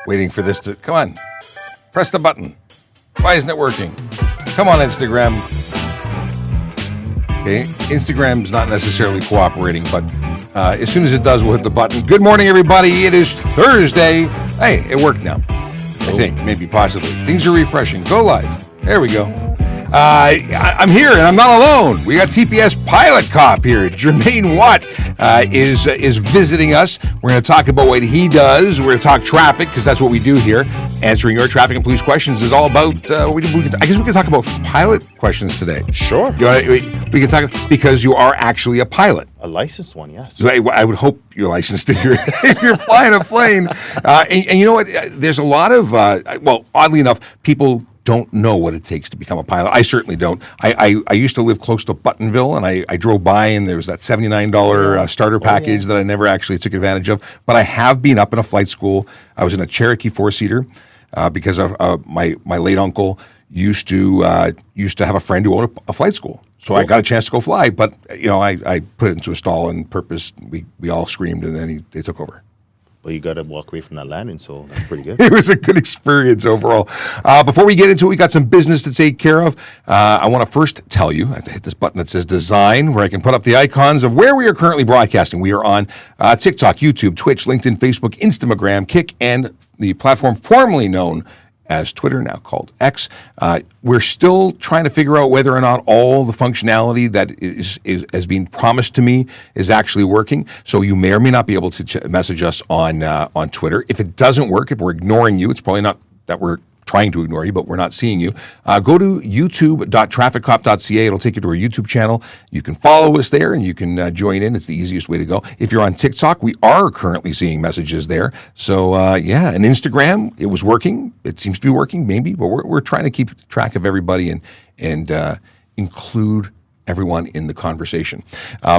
Waiting for this to, come on, press the button. Why isn't it working? Come on, Instagram. Okay, Instagram's not necessarily cooperating, but as soon as it does, we'll hit the button. Good morning, everybody. It is Thursday. Hey, it worked now. I think, maybe, possibly. Things are refreshing. Go live. There we go. I'm here, and I'm not alone. We got TPS Pilot Cop here. Jermaine Watt is visiting us. We're going to talk about what he does. We're going to talk traffic, because that's what we do here. Answering your traffic and police questions is all about, I guess we can talk about pilot questions today. Sure. We can talk, because you are actually a pilot. A licensed one, yes. So I would hope you're licensed if you're flying a plane. And you know what? There's a lot of, oddly enough, people don't know what it takes to become a pilot. I certainly don't. I used to live close to Buttonville, and I drove by, and there was that $79 starter package that I never actually took advantage of. But I have been up in a flight school. I was in a Cherokee four-seater because of my late uncle used to have a friend who owned a flight school. So I got a chance to go fly, but I put it into a stall on purpose. We all screamed, and then they took over. Well, you got to walk away from that landing, so that's pretty good. It was a good experience overall. Before we get into it, we got some business to take care of. I want to first tell you, I have to hit this button that says Design, where I can put up the icons of where we are currently broadcasting. We are on TikTok, YouTube, Twitch, LinkedIn, Facebook, Instagram, Kick, and the platform formerly known as Twitter, now called X. We're still trying to figure out whether or not all the functionality that is being promised to me is actually working. So you may or may not be able to message us on Twitter. If it doesn't work, if we're ignoring you, it's probably not that we're trying to ignore you, but we're not seeing you. Go to youtube.trafficcop.ca. It'll take you to our YouTube channel. You can follow us there, and you can join in. It's the easiest way to go. If you're on TikTok, we are currently seeing messages there. So, and Instagram, it was working. It seems to be working, maybe, but we're trying to keep track of everybody and include everyone in the conversation.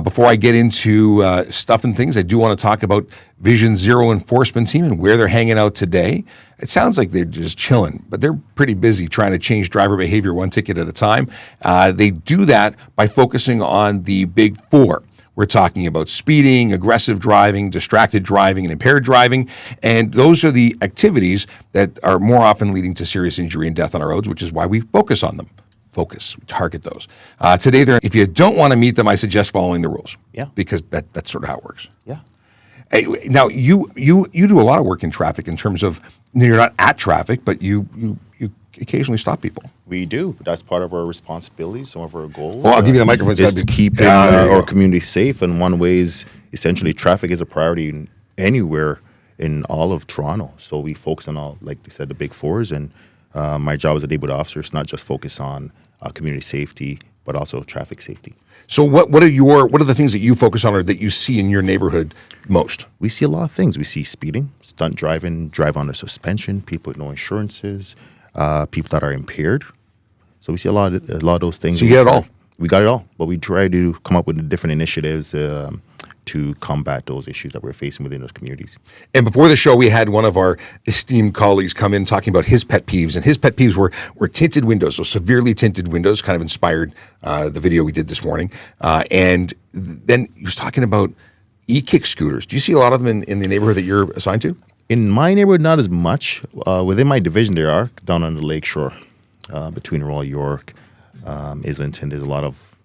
Before I get into stuff and things, I do want to talk about Vision Zero Enforcement Team and where they're hanging out today. It sounds like they're just chilling, but they're pretty busy trying to change driver behavior one ticket at a time. They do that by focusing on the big four. We're talking about speeding, aggressive driving, distracted driving, and impaired driving. And those are the activities that are more often leading to serious injury and death on our roads, which is why we focus on them. We target those. Today, if you don't want to meet them, I suggest following the rules. Yeah. Because that's sort of how it works. Yeah. Hey, now, you do a lot of work in traffic in terms of, you're not at traffic, but you occasionally stop people. We do. That's part of our responsibility, some of our goals. Well, I'll give you the microphone. Is to keep our community safe, and one way is essentially traffic is a priority anywhere in all of Toronto. So we focus on all, like they said, the big fours, and my job as a neighborhood officer is not just focus on community safety, but also traffic safety. So what are the things that you focus on or that you see in your neighborhood most? We see a lot of things. We see speeding, stunt driving, drive under suspension, people with no insurances, people that are impaired. So we see a lot of those things. So you get it all? We got it all, but we try to come up with different initiatives to combat those issues that we're facing within those communities. And before the show, we had one of our esteemed colleagues come in talking about his pet peeves, and his pet peeves were tinted windows, so severely tinted windows, kind of inspired the video we did this morning. And then he was talking about e-kick scooters. Do you see a lot of them in the neighborhood that you're assigned to? In my neighborhood, not as much. Within my division, there are, down on the lakeshore, between Royal York, Islington, there's a lot of,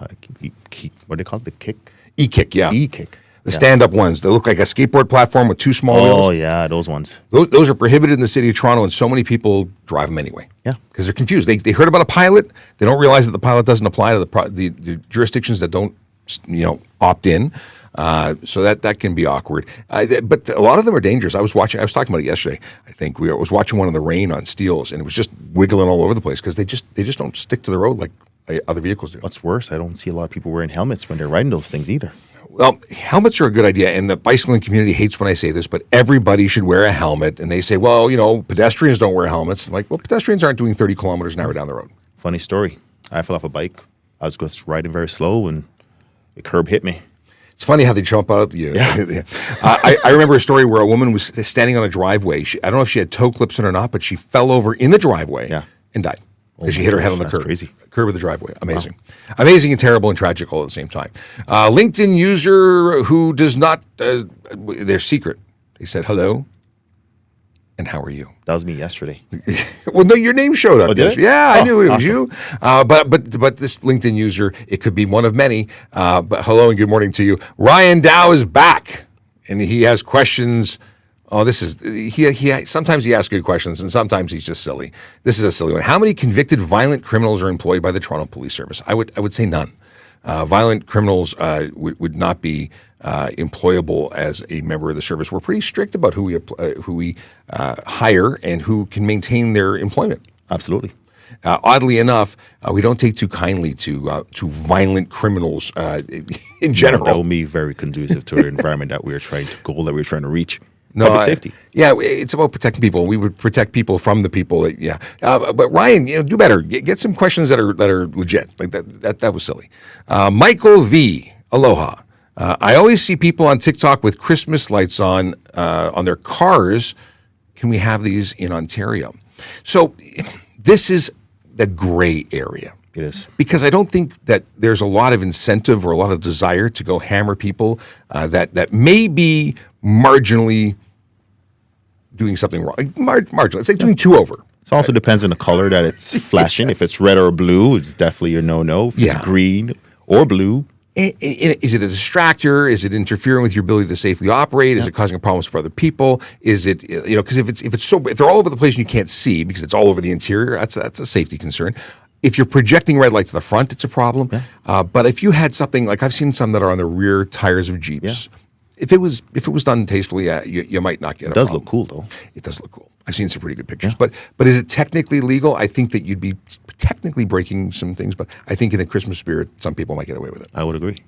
what do they call it, the kick? E-kick, yeah. E-kick. The stand-up ones. They look like a skateboard platform with two small wheels. Oh, yeah, those ones. Those are prohibited in the city of Toronto, and so many people drive them anyway. Yeah. Because they're confused. They heard about a pilot. They don't realize that the pilot doesn't apply to the jurisdictions that don't, opt in. So that can be awkward. But a lot of them are dangerous. I was talking about it yesterday. I think I was watching one in the rain on Steeles, and it was just wiggling all over the place because they just don't stick to the road like other vehicles do. What's worse, I don't see a lot of people wearing helmets when they're riding those things either. Well, helmets are a good idea, and the bicycling community hates when I say this, but everybody should wear a helmet. And they say, well, pedestrians don't wear helmets. I'm like, well, pedestrians aren't doing 30 kilometers an hour down the road. Funny story. I fell off a bike. I was just riding very slow, and the curb hit me. It's funny how they jump out at you. Yeah. I remember a story where a woman was standing on a driveway. I don't know if she had toe clips in or not, but she fell over in the driveway and died. Because she hit her head on the curb. Crazy. Curb of the driveway. Amazing. Wow. Amazing and terrible and tragic all at the same time. LinkedIn user who does not, their secret. They said, hello. And how are you? That was me yesterday. Well, no, your name showed up. Oh, did it? Yeah, I knew it was awesome. you. But this LinkedIn user, it could be one of many. But hello and good morning to you. Ryan Dow is back, and he has questions. Oh, this is he. Sometimes he asks good questions, and sometimes he's just silly. This is a silly one. How many convicted violent criminals are employed by the Toronto Police Service? I would say none. Violent criminals would not be employable as a member of the service. We're pretty strict about who we hire and who can maintain their employment. Absolutely. Oddly enough, we don't take too kindly to violent criminals in general. That would be very conducive to the environment that we're trying to reach. Public safety. Yeah, it's about protecting people. We would protect people from the people. But Ryan, do better. Get some questions that are legit. Like that was silly. Michael V. Aloha. I always see people on TikTok with Christmas lights on their cars. Can we have these in Ontario? So this is the gray area. It is. Because I don't think that there's a lot of incentive or a lot of desire to go hammer people that may be marginally doing something wrong. Marginally. It's like doing two over. It also depends on the color that it's flashing. Yes. If it's red or blue, it's definitely a no-no. If it's green or blue. Is it a distractor? Is it interfering with your ability to safely operate? Is it causing problems for other people? Is it, because if they're all over the place and you can't see because it's all over the interior, that's a safety concern. If you're projecting red light to the front, it's a problem. Yeah. But if you had something like I've seen some that are on the rear tires of Jeeps. Yeah. If it was done tastefully, you might not get it. It does look cool, though. It does look cool. I've seen some pretty good pictures. Yeah. But is it technically legal? I think that you'd be technically breaking some things. But I think in the Christmas spirit, some people might get away with it. I would agree.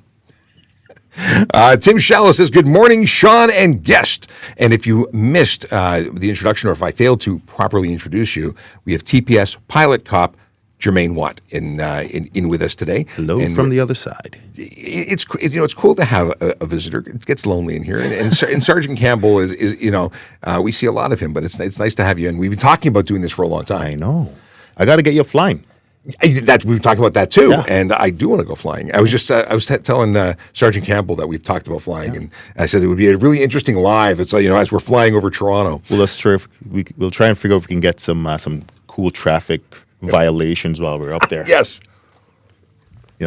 Tim Shallow says, good morning, Sean and guest. And if you missed the introduction or if I failed to properly introduce you, we have TPS pilot cop Jermaine Watt in with us today. Hello and from the other side. It's cool to have a visitor. It gets lonely in here, and Sergeant Campbell is we see a lot of him, but it's nice to have you. And we've been talking about doing this for a long time. I know. I got to get you flying. We've talked about that too, and I do want to go flying. I was just telling Sergeant Campbell that we've talked about flying, and I said it would be a really interesting live. It's as we're flying over Toronto. Well, let's try. We'll try and figure out if we can get some cool traffic violations while we're up there. Yes.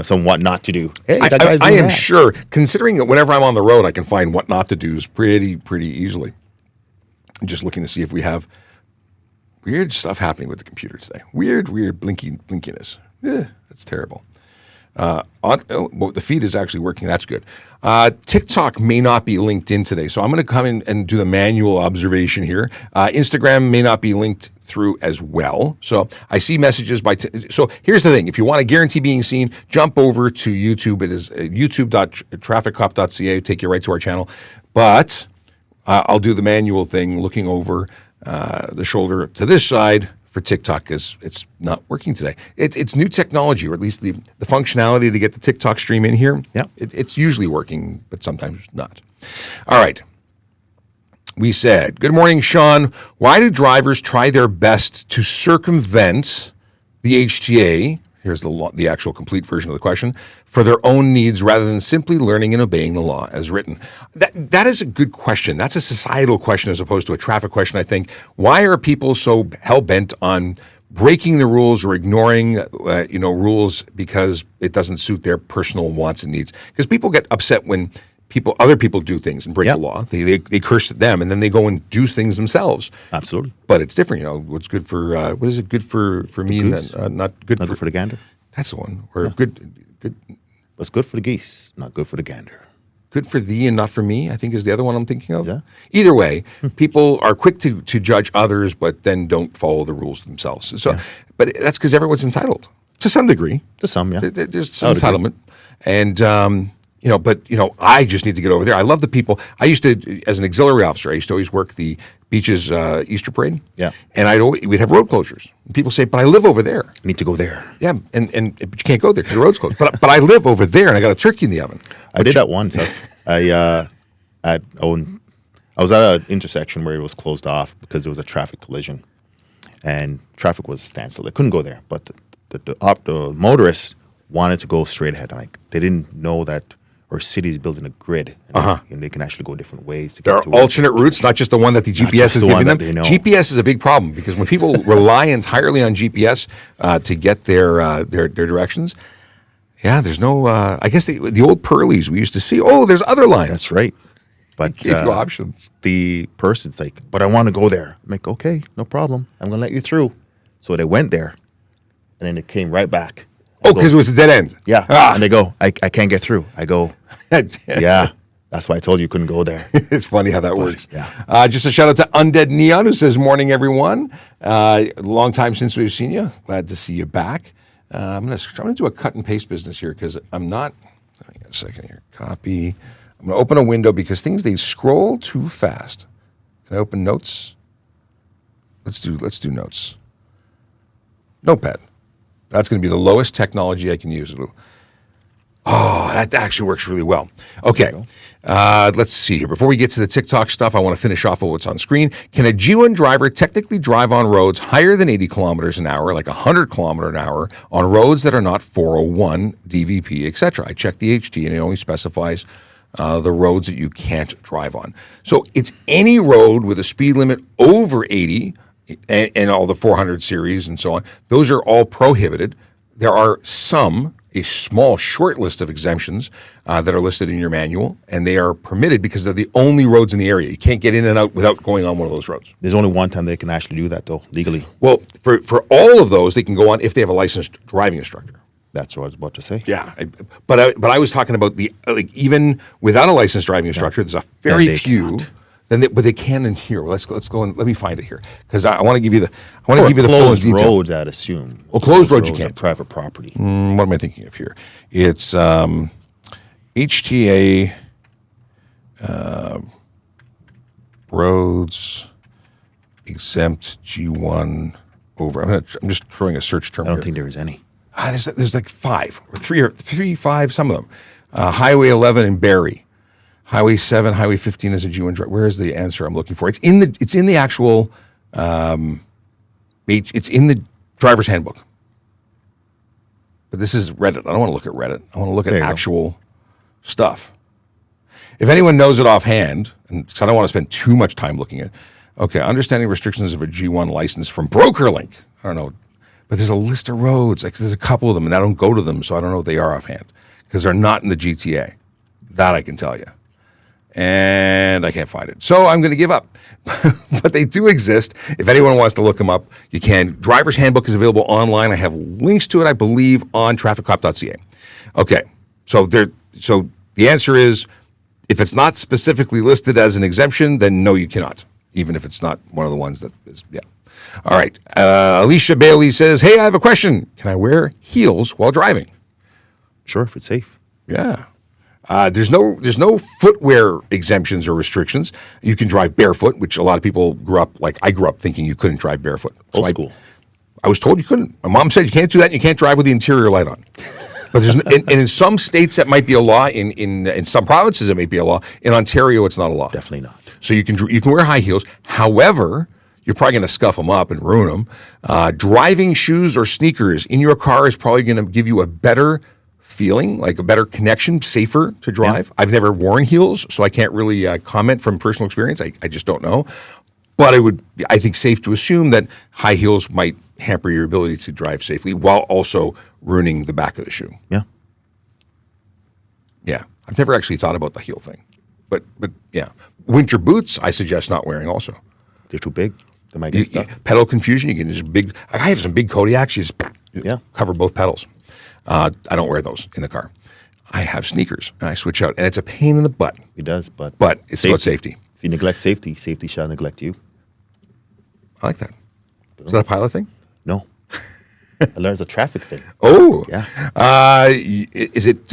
Some what not to do. Hey, I am sure, considering that whenever I'm on the road, I can find what not to do pretty easily. I'm just looking to see if we have weird stuff happening with the computer today. Weird blinkiness. That's terrible. The feed is actually working. That's good. TikTok may not be linked in today, so I'm going to come in and do the manual observation here. Instagram may not be linked through as well. So I see messages so here's the thing. If you want to guarantee being seen, jump over to YouTube. It is youtube.trafficcop.ca. Take you right to our channel. But I'll do the manual thing, looking over the shoulder to this side for TikTok because it's not working today. It's new technology, or at least the functionality to get the TikTok stream in here. Yeah, it's usually working, but sometimes not. All right. We said, good morning, Sean. Why do drivers try their best to circumvent the HTA? Here's the actual complete version of the question, for their own needs rather than simply learning and obeying the law as written? That is a good question. That's a societal question as opposed to a traffic question, I think. Why are people so hell-bent on breaking the rules or ignoring rules because it doesn't suit their personal wants and needs? Because people get upset when other people do things and break the law. They curse at them, and then they go and do things themselves. Absolutely. But it's different. What's good for what is it good for me and not good for the gander? That's the one. Or good. What's good for the geese, not good for the gander. Good for thee and not for me, I think is the other one I'm thinking of. Yeah. Either way, people are quick to judge others, but then don't follow the rules themselves. So, but that's because everyone's entitled to some degree. To some, yeah. There's some entitlement, and. I just need to get over there. I love the people. I used to, as an auxiliary officer, I used to always work the beaches Easter parade. Yeah. And we'd have road closures. And people say, but I live over there. I need to go there. Yeah, but you can't go there because the road's closed. But I live over there, and I got a turkey in the oven. I did that once. I was at an intersection where it was closed off because there was a traffic collision, and traffic was standstill. They couldn't go there, but the motorists wanted to go straight ahead. They didn't know that, or cities building a grid, and they can actually go different ways. There are alternate routes, not just the one that the GPS is giving them. GPS is a big problem because when people rely entirely on GPS to get their directions, there's no. I guess the old Pearlies we used to see. Oh, there's other lines. That's right. But gave you options. The person's like, but I want to go there. I'm like, okay, no problem. I'm going to let you through. So they went there, and then it came right back. Oh, because it was a dead end. Yeah. And they go, I can't get through. I go, yeah. That's why I told you couldn't go there. It's funny how that works. Yeah. Just a shout out to Undead Neon who says, morning, everyone. Long time since we've seen you. Glad to see you back. I'm going to do a cut and paste business here because I'm not. Hang on a second here. Copy. I'm going to open a window because they scroll too fast. Can I open notes? Let's do notes. Notepad. That's going to be the lowest technology I can use. Oh, that actually works really well. Okay, let's see here. Before we get to the TikTok stuff, I want to finish off with what's on screen. Can a G1 driver technically drive on roads higher than 80 kilometers an hour, like 100 kilometers an hour, on roads that are not 401, DVP, etc.? I checked the HT, and it only specifies the roads that you can't drive on. So it's any road with a speed limit over 80 and all the 400 series and so on. Those are all prohibited. There are a small short list of exemptions that are listed in your manual, and they are permitted because they're the only roads in the area. You can't get in and out without going on one of those roads. There's only one time they can actually do that, though, legally. Well, for all of those, they can go on if they have a licensed driving instructor. That's what I was about to say. Yeah, but I was talking about even without a licensed driving instructor, there's a very few. But they can in here. Let's go and let me find it here because I want to give you the full detail. Closed roads, I'd assume. Well, closed roads you can't. Private property. What am I thinking of here? It's HTA roads exempt G1 over. I'm just throwing a search term. I don't think there is any. There's like 5 or 3, 5, some of them. Highway 11 in Barrie, Highway 7, Highway 15 is a G1 drive. Where is the answer I'm looking for? It's in the actual. It's in the driver's handbook. But this is Reddit. I don't want to look at Reddit. I want to look at actual stuff. If anyone knows it offhand, and I don't want to spend too much time looking at it. Okay, understanding restrictions of a G1 license from BrokerLink. I don't know. But there's a list of roads. Like there's a couple of them, and I don't go to them, so I don't know what they are offhand because they're not in the GTA. That I can tell you. And I can't find it. So I'm going to give up. But they do exist. If anyone wants to look them up, you can. Driver's Handbook is available online. I have links to it, I believe, on trafficcop.ca. Okay, so the answer is, if it's not specifically listed as an exemption, then no, you cannot, even if it's not one of the ones that is, yeah. All right. Alicia Bailey says, hey, I have a question. Can I wear heels while driving? Sure, if it's safe. Yeah. There's no footwear exemptions or restrictions. You can drive barefoot, which a lot of people I grew up thinking you couldn't drive barefoot. Old school. I was told you couldn't. My mom said you can't do that and you can't drive with the interior light on. But and in some states that might be a law. In some provinces it may be a law. In Ontario, it's not a law. Definitely not. So you can wear high heels. However, you're probably going to scuff them up and ruin them. Driving shoes or sneakers in your car is probably going to give you a better feeling, like a better connection, safer to drive. Yeah. I've never worn heels, so I can't really comment from personal experience. I just don't know. But I think safe to assume that high heels might hamper your ability to drive safely while also ruining the back of the shoe. Yeah. Yeah. I've never actually thought about the heel thing. But yeah. Winter boots, I suggest not wearing also. They're too big. They might get stuck. Pedal confusion, you can just I have some big Kodiaks, you just cover both pedals. I don't wear those in the car. I have sneakers, and I switch out, and it's a pain in the butt. It does, but it's about safety. If you neglect safety, safety shall neglect you. I like that. Is that a pilot thing? No. I learned it's a traffic thing. Oh. Yeah. Is it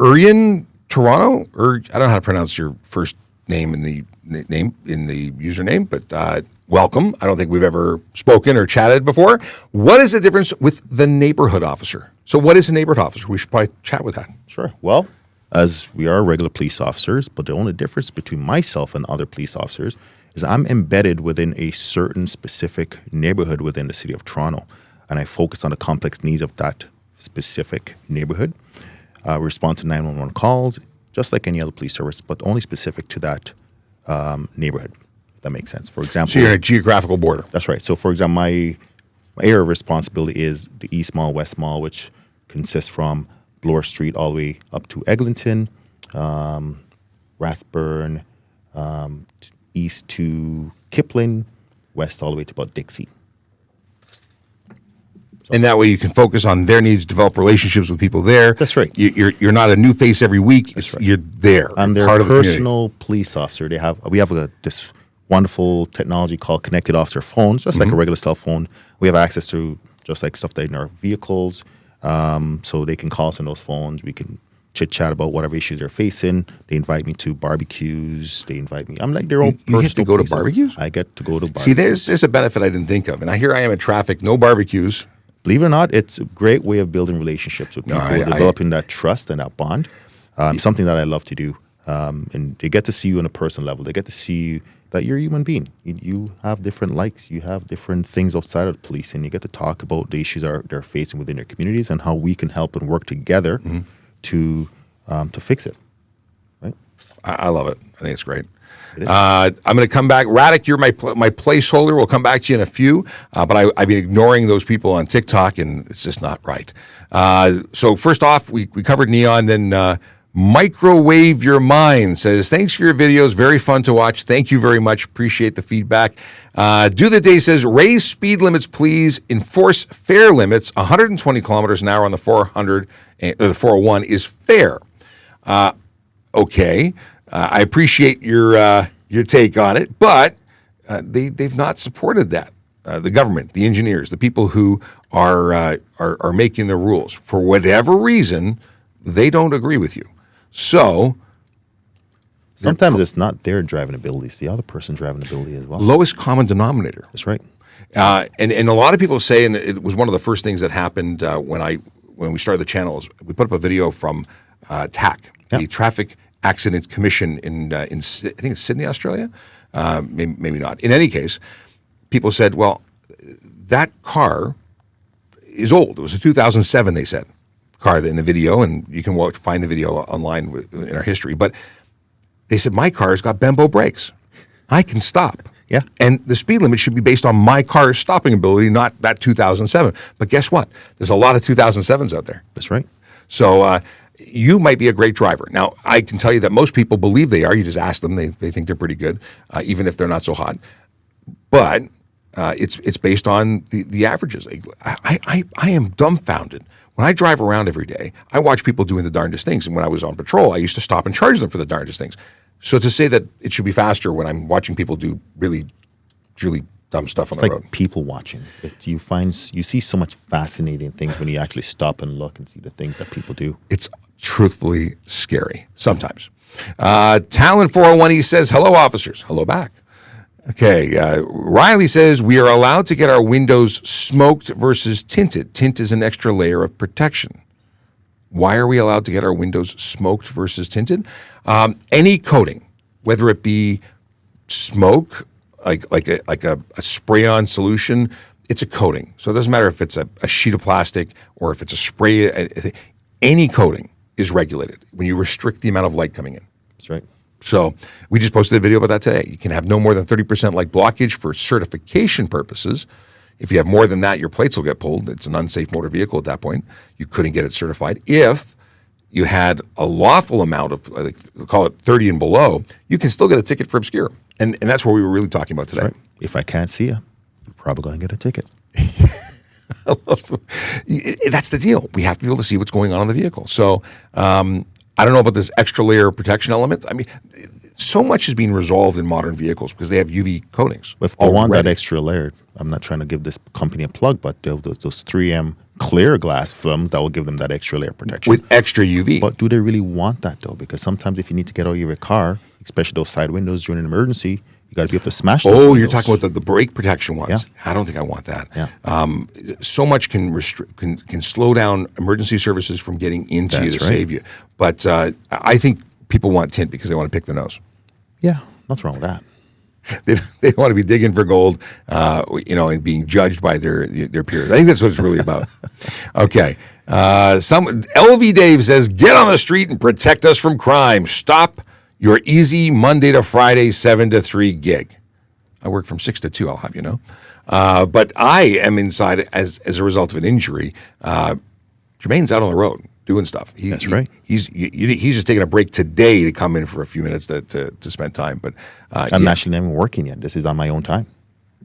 Urian Toronto? Or I don't know how to pronounce your first name in the username, but welcome. I don't think we've ever spoken or chatted before. What is the difference with the neighborhood officer? So what is a neighborhood officer? We should probably chat with that. Sure. Well, as we are regular police officers, but the only difference between myself and other police officers is I'm embedded within a certain specific neighborhood within the city of Toronto, and I focus on the complex needs of that specific neighborhood. respond to 911 calls, just like any other police service, but only specific to that neighborhood, if that makes sense. For example, So you're in a geographical border. that's right. So, for example, my area of responsibility is the East Mall, West Mall, which consists from Bloor Street all the way up to Eglinton, Rathburn, east to Kipling, west all the way to about Dixie. And that way you can focus on their needs, develop relationships with people there. That's right. You're not a new face every week. You're there. I'm their part of the community. personal police officer. We have this wonderful technology called connected officer phones, just like a regular cell phone. We have access to just like stuff that in our vehicles, so they can call us on those phones. We can chit chat about whatever issues they're facing. They invite me to barbecues. They invite me. I'm like their own You personal. get to go to police barbecues? officer. I get to go to barbecues. See, there's a benefit I didn't think of. And here I am in traffic, no barbecues. Believe it or not, it's a great way of building relationships with people, developing that trust and that bond. Something that I love to do. And they get to see you on a personal level. They get to see you that you're a human being. You have different likes. You have different things outside of the police, and you get to talk about the issues they're facing within their communities and how we can help and work together to fix it. Right? I love it. I think it's great. I'm going to come back. Radic, you're my placeholder. We'll come back to you in a few, but I've been ignoring those people on TikTok, and it's just not right. So first off, we covered Neon, then Microwave Your Mind says, thanks for your videos. Very fun to watch. Thank you very much. Appreciate the feedback. Do the Day says, raise speed limits, please. Enforce fare limits. 120 kilometers an hour on the 400, the 401 is fair. Okay. I appreciate your take on it, but they've not supported that. The government, the engineers, the people who are making the rules, for whatever reason, they don't agree with you. So sometimes it's not their driving ability; it's the other person's driving ability as well. Lowest common denominator. That's right. And a lot of people say, and it was one of the first things that happened when we started the channel, is we put up a video from TAC, the Traffic Accident Commission in I think it's Sydney, Australia. Maybe not. In any case, people said, well, that car is old. It was a 2007, they said, car in the video, and you can find the video online in our history. But they said, my car's got Bembo brakes. I can stop. Yeah. And the speed limit should be based on my car's stopping ability, not that 2007. But guess what? There's a lot of 2007s out there. That's right. So you might be a great driver. Now, I can tell you that most people believe they are. You just ask them. They think they're pretty good, even if they're not so hot. But it's based on the averages. I am dumbfounded. When I drive around every day, I watch people doing the darndest things. And when I was on patrol, I used to stop and charge them for the darndest things. So to say that it should be faster when I'm watching people do really, truly dumb stuff on the road. People watching. You see so much fascinating things when you actually stop and look and see the things that people do. It's truthfully scary sometimes. Talon 401, he says, hello, officers. Hello back. Okay. Riley says, we are allowed to get our windows smoked versus tinted. Tint is an extra layer of protection. Why are we allowed to get our windows smoked versus tinted? Any coating, whether it be smoke, like a spray-on solution, it's a coating. So it doesn't matter if it's a sheet of plastic or if it's a spray. Any coating is regulated when you restrict the amount of light coming in. That's right. So we just posted a video about that today. You can have no more than 30% light blockage for certification purposes. If you have more than that, your plates will get pulled. It's an unsafe motor vehicle at that point. You couldn't get it certified. If you had a lawful amount of, call it 30 and below, you can still get a ticket for obscure. And that's what we were really talking about today. Right. If I can't see you, you're probably going to get a ticket. That's the deal. We have to be able to see what's going on in the vehicle. So I don't know about this extra layer of protection element. I mean, so much is being resolved in modern vehicles because they have UV coatings. If they want that extra layer, I'm not trying to give this company a plug, but those 3M clear glass films that will give them that extra layer protection. With extra UV. But do they really want that, though? Because sometimes if you need to get out of your car, especially those side windows during an emergency, you got to be able to smash those windows. You're talking about the brake protection ones. Yeah. I don't think I want that. Yeah. So much can slow down emergency services from getting into you to save you. But I think people want tint because they want to pick the nose. Yeah, nothing wrong with that. They don't want to be digging for gold, and being judged by their peers. I think that's what it's really about. Okay. Some LV Dave says, get on the street and protect us from crime. Stop your easy Monday to Friday 7 to 3 gig. I work from 6 to 2, I'll have you know. But I am inside as a result of an injury. Jermaine's out on the road doing stuff. That's right. He's just taking a break today to come in for a few minutes to spend time. But I'm actually not even working yet. This is on my own time.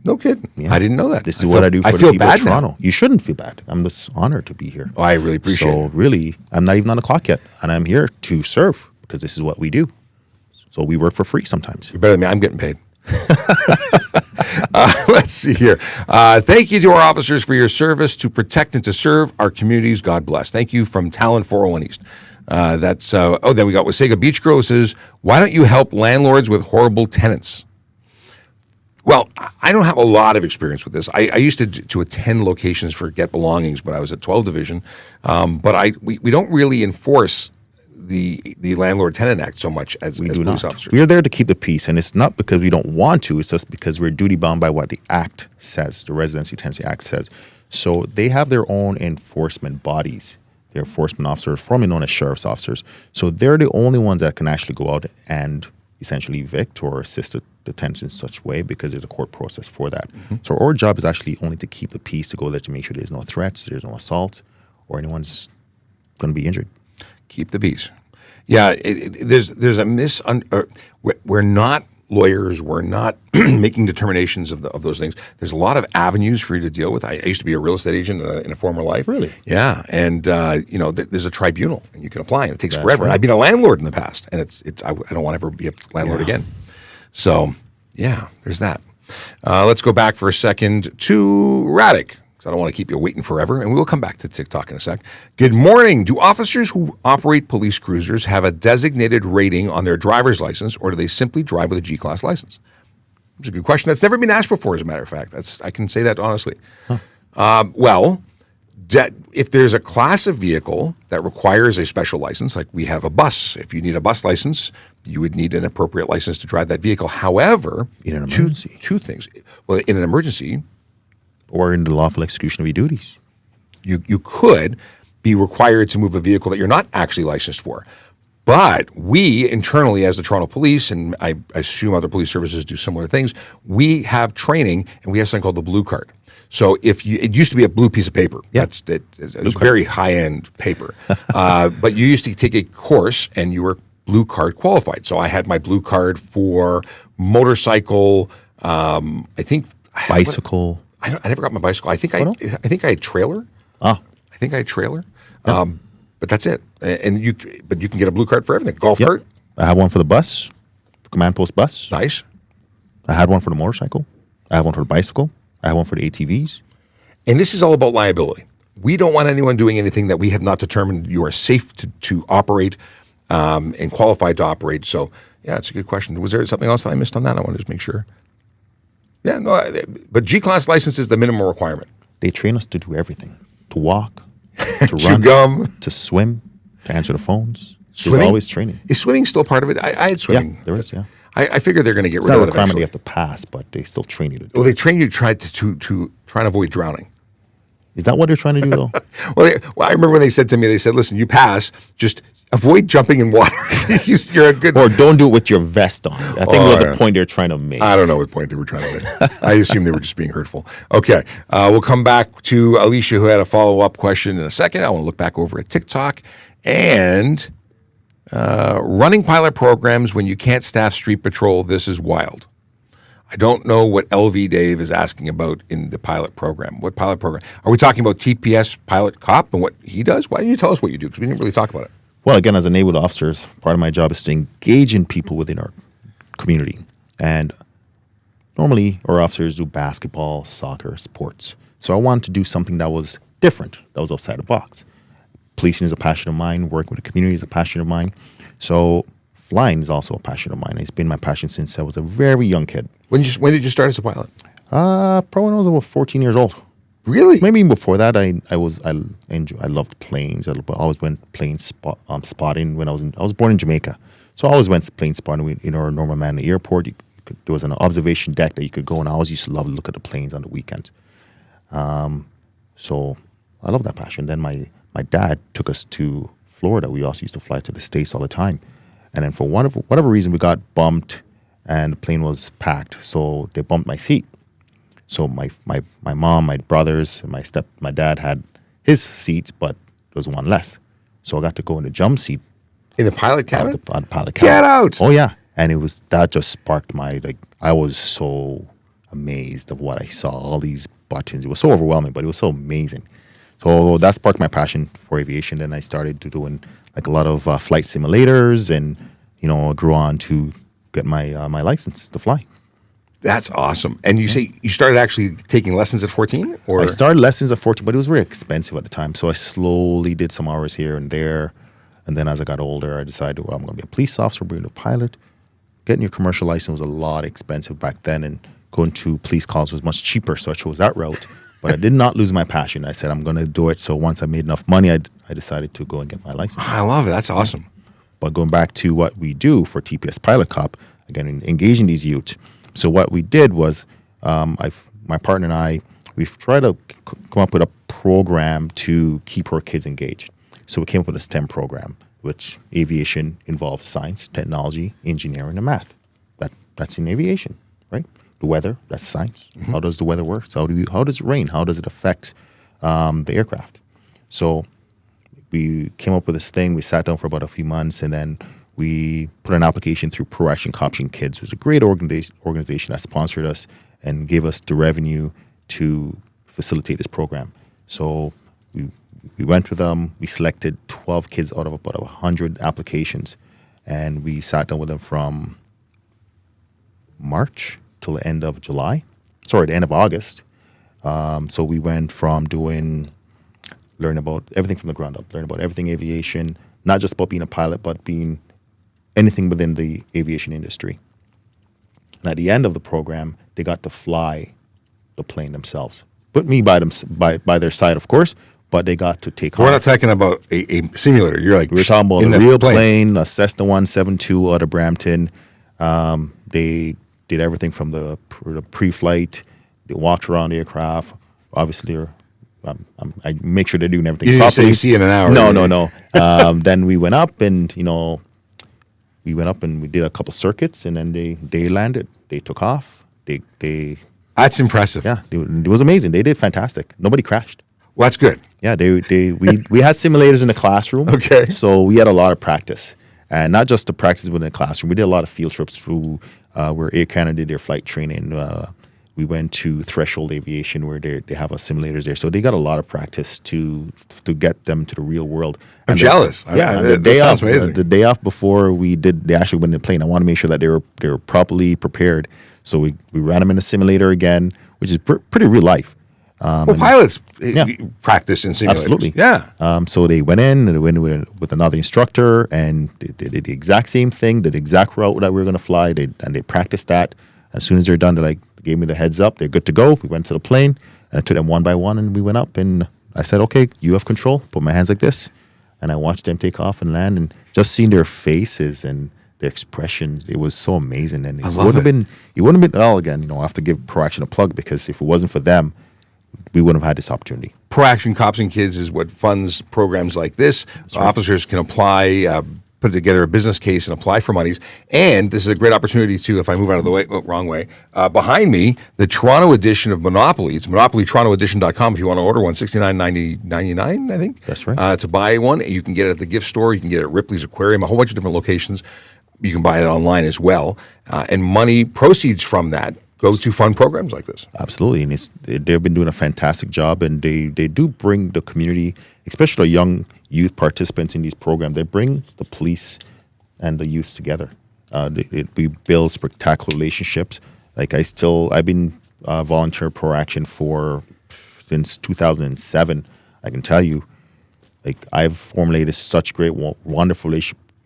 No kidding. Yeah. I didn't know that. This is what I do for the people of Toronto. You shouldn't feel bad. I'm just honored to be here. Oh, I really appreciate it. So really, I'm not even on the clock yet, and I'm here to serve because this is what we do. So we work for free sometimes. You're better than me. I'm getting paid. Let's see here. Thank you to our officers for your service to protect and to serve our communities. God bless. Thank you from Talon 401 East. Then we got Wasaga Beach Grove says, why don't you help landlords with horrible tenants? Well, I don't have a lot of experience with this. I used to attend locations for Get Belongings when I was at 12 Division, but we don't really enforce the Landlord-Tenant Act so much as police officers. We are there to keep the peace, and it's not because we don't want to. It's just because we're duty-bound by what the Act says, the Residency Tenancy Act says. So they have their own enforcement bodies. They're enforcement officers, formerly known as sheriff's officers. So they're the only ones that can actually go out and essentially evict or assist the tenants in such way because there's a court process for that. Mm-hmm. So our job is actually only to keep the peace, to go there to make sure there's no threats, there's no assault, or anyone's going to be injured. Keep the peace. Yeah, there's a we're not lawyers. We're not making determinations of those things. There's a lot of avenues for you to deal with. I used to be a real estate agent in a former life. Really? Yeah, and there's a tribunal, and you can apply, and it takes forever. Right. I've been a landlord in the past, and I don't want to ever be a landlord again. So, yeah, there's that. Let's go back for a second to Radek, because I don't want to keep you waiting forever, and we will come back to TikTok in a sec. Good morning. Do officers who operate police cruisers have a designated rating on their driver's license, or do they simply drive with a G-Class license? It's a good question. That's never been asked before, as a matter of fact. I can say that honestly. Huh. If there's a class of vehicle that requires a special license, like we have a bus, if you need a bus license, you would need an appropriate license to drive that vehicle. However, in an emergency, two things. Well, in an emergency, or in the lawful execution of your duties, you could be required to move a vehicle that you're not actually licensed for. But we internally, as the Toronto Police, and I assume other police services do similar things, we have training, and we have something called the Blue Card. So it used to be a blue piece of paper. Yep. It was very high-end paper. But you used to take a course, and you were Blue Card qualified. So I had my Blue Card for motorcycle, I think. Bicycle. I never got my bicycle. I think I had trailer. I think I had trailer. Yeah. But that's it. And you can get a Blue Card for everything. Golf cart. I have one for the bus, the command post bus. Nice. I had one for the motorcycle. I have one for the bicycle. I have one for the ATVs. And this is all about liability. We don't want anyone doing anything that we have not determined you are safe to operate and qualified to operate. So, yeah, it's a good question. Was there something else that I missed on that? I want to just make sure. Yeah, no, but G-Class license is the minimum requirement. They train us to do everything. To walk, to Chew run, gum, to swim, to answer the phones. Swimming? There's always training. Is swimming still part of it? I had swimming. Yeah, there is, yeah. I figure they're going to get It's rid not of a it requirement eventually. you have to pass, but they still train you to do Well, it. they train you to try and avoid drowning. Is that what they're trying to do, though? Well, I remember when they said to me, they said, listen, you pass, just avoid jumping in water. You're a good... Or don't do it with your vest on. I think it was the point they're trying to make. I don't know what point they were trying to make. I assume they were just being hurtful. Okay, we'll come back to Alicia, who had a follow-up question in a second. I want to look back over at TikTok. And running pilot programs when you can't staff street patrol, this is wild. I don't know what LV Dave is asking about in the pilot program. What pilot program? Are we talking about TPS pilot cop and what he does? Why don't you tell us what you do? Because we didn't really talk about it. Well, again, as a neighborhood officer, part of my job is to engage in people within our community. And normally our officers do basketball, soccer, sports. So I wanted to do something that was different, that was outside the box. Policing is a passion of mine. Working with the community is a passion of mine. So flying is also a passion of mine. It's been my passion since I was a very young kid. When did you start as a pilot? Probably when I was about 14 years old. Really? Maybe even before that, I loved planes. I always went plane spotting when I was born in Jamaica. So I always went plane spotting. Normal man at the airport. There was an observation deck that you could go, and I always used to love to look at the planes on the weekend. So I love that passion. Then my dad took us to Florida. We also used to fly to the States all the time. And then for whatever reason, we got bumped and the plane was packed. So they bumped my seat. So my mom, my brothers, and my dad had his seats, but there was one less. So I got to go in the jump seat. In the pilot cabin? On the pilot cabin. Get out! Oh yeah. And that just sparked I was so amazed of what I saw, all these buttons. It was so overwhelming, but it was so amazing. So that sparked my passion for aviation. Then I started doing a lot of flight simulators, and grew on to get my license to fly. That's awesome. And you say you started actually taking lessons at 14? Or I started lessons at 14, but it was very expensive at the time. So I slowly did some hours here and there. And then as I got older, I decided, well, I'm going to be a police officer, being a pilot. Getting your commercial license was a lot expensive back then, and going to police calls was much cheaper. So I chose that route. But I did not lose my passion. I said, I'm going to do it. So once I made enough money, I decided to go and get my license. I love it. That's awesome. But going back to what we do for TPS Pilot Cop, again, engaging these youth. So what we did was, my partner and I, we've tried to come up with a program to keep our kids engaged. So we came up with a STEM program, which aviation involves science, technology, engineering, and math. That's in aviation, right? The weather, that's science. Mm-hmm. How does the weather work? How does it rain? How does it affect the aircraft? So we came up with this thing. We sat down for about a few months, and then we put an application through Pro Action Cops Kids. It was a great organization that sponsored us and gave us the revenue to facilitate this program. So we went with them. We selected 12 kids out of about 100 applications, and we sat down with them from March till the end of the end of August. So we went from learning about everything from the ground up, learning about everything aviation, not just about being a pilot, but being anything within the aviation industry. And at the end of the program, they got to fly the plane themselves. Put me by their side, of course, but they got to take off. We're not talking about a simulator. You're like, we're talking about a real plane, a Cessna 172 out of Brampton. They did everything from the pre-flight. They walked around the aircraft. Obviously, I make sure they're doing everything you properly. You see in an hour. No. Then we went up and, we did a couple circuits, and then they landed. They took off. They That's impressive. Yeah, it was amazing. They did fantastic. Nobody crashed. Well, that's good. Yeah, we had simulators in the classroom. Okay. So we had a lot of practice. And not just the practice within the classroom. We did a lot of field trips through where Air Canada did their flight training. We went to Threshold Aviation where they have simulators there. So they got a lot of practice to get them to the real world. I'm jealous. The day off, the day off before they actually went in the plane, I want to make sure that they were properly prepared. So we ran them in a simulator again, which is pretty real life. Pilots practice in simulators. Absolutely. Yeah. So they went in and they went with another instructor, and they did the exact same thing, the exact route that we were going to fly. They practiced that. As soon as they're done, they gave me the heads up. They're good to go. We went to the plane, and I took them one by one, and we went up. And I said, "Okay, you have control." Put my hands like this, and I watched them take off and land. And just seeing their faces and their expressions, it was so amazing. And it wouldn't have been all again. I have to give Pro Action a plug, because if it wasn't for them, we wouldn't have had this opportunity. Pro Action Cops and Kids is what funds programs like this. Right. Officers can apply, put together a business case and apply for monies. And this is a great opportunity to, if I move out of the way, wrong way, behind me, the Toronto edition of Monopoly. It's monopolytorontoedition.com if you want to order one, $69.99, I think. That's right. To buy one. You can get it at the gift store. You can get it at Ripley's Aquarium, a whole bunch of different locations. You can buy it online as well. And money proceeds from that goes to fund programs like this. Absolutely. And they've been doing a fantastic job, and they do bring the community, especially young youth participants in these programs, they bring the police and the youth together. We build spectacular relationships. I've been volunteer Pro Action since 2007. I can tell you, I've formulated such great, wonderful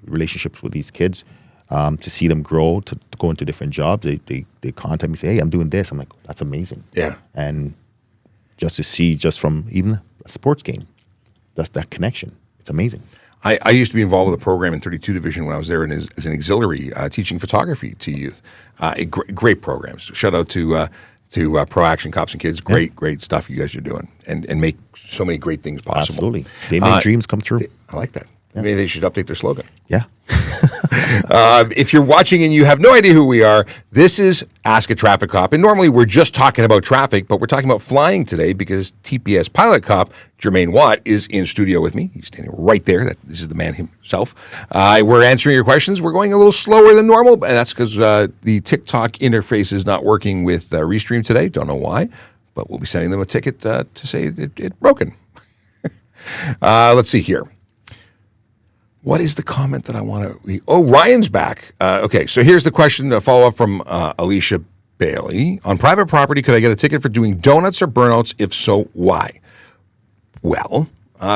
relationships with these kids. To see them grow, to go into different jobs. They contact me, say, "Hey, I'm doing this." I'm like, "That's amazing." Yeah. And just to see, just from even a sports game, that's that connection. It's amazing. I used to be involved with a program in 32 Division when I was there as an auxiliary teaching photography to youth. Great programs. Shout out to to Pro Action Cops and Kids. Great stuff you guys are doing, and make so many great things possible. Absolutely. They make dreams come true. I like that. Maybe they should update their slogan. Yeah. If you're watching and you have no idea who we are, this is Ask a Traffic Cop. And normally we're just talking about traffic, but we're talking about flying today because TPS pilot cop Jermaine Watt is in studio with me. He's standing right there. This is the man himself. We're answering your questions. We're going a little slower than normal, and that's because the TikTok interface is not working with Restream today. Don't know why, but we'll be sending them a ticket to say it's broken. Let's see here. What is the comment that I want to read? Oh, Ryan's back. Okay, so here's the question, a follow-up from Alicia Bailey. On private property, could I get a ticket for doing donuts or burnouts? If so, why? Well,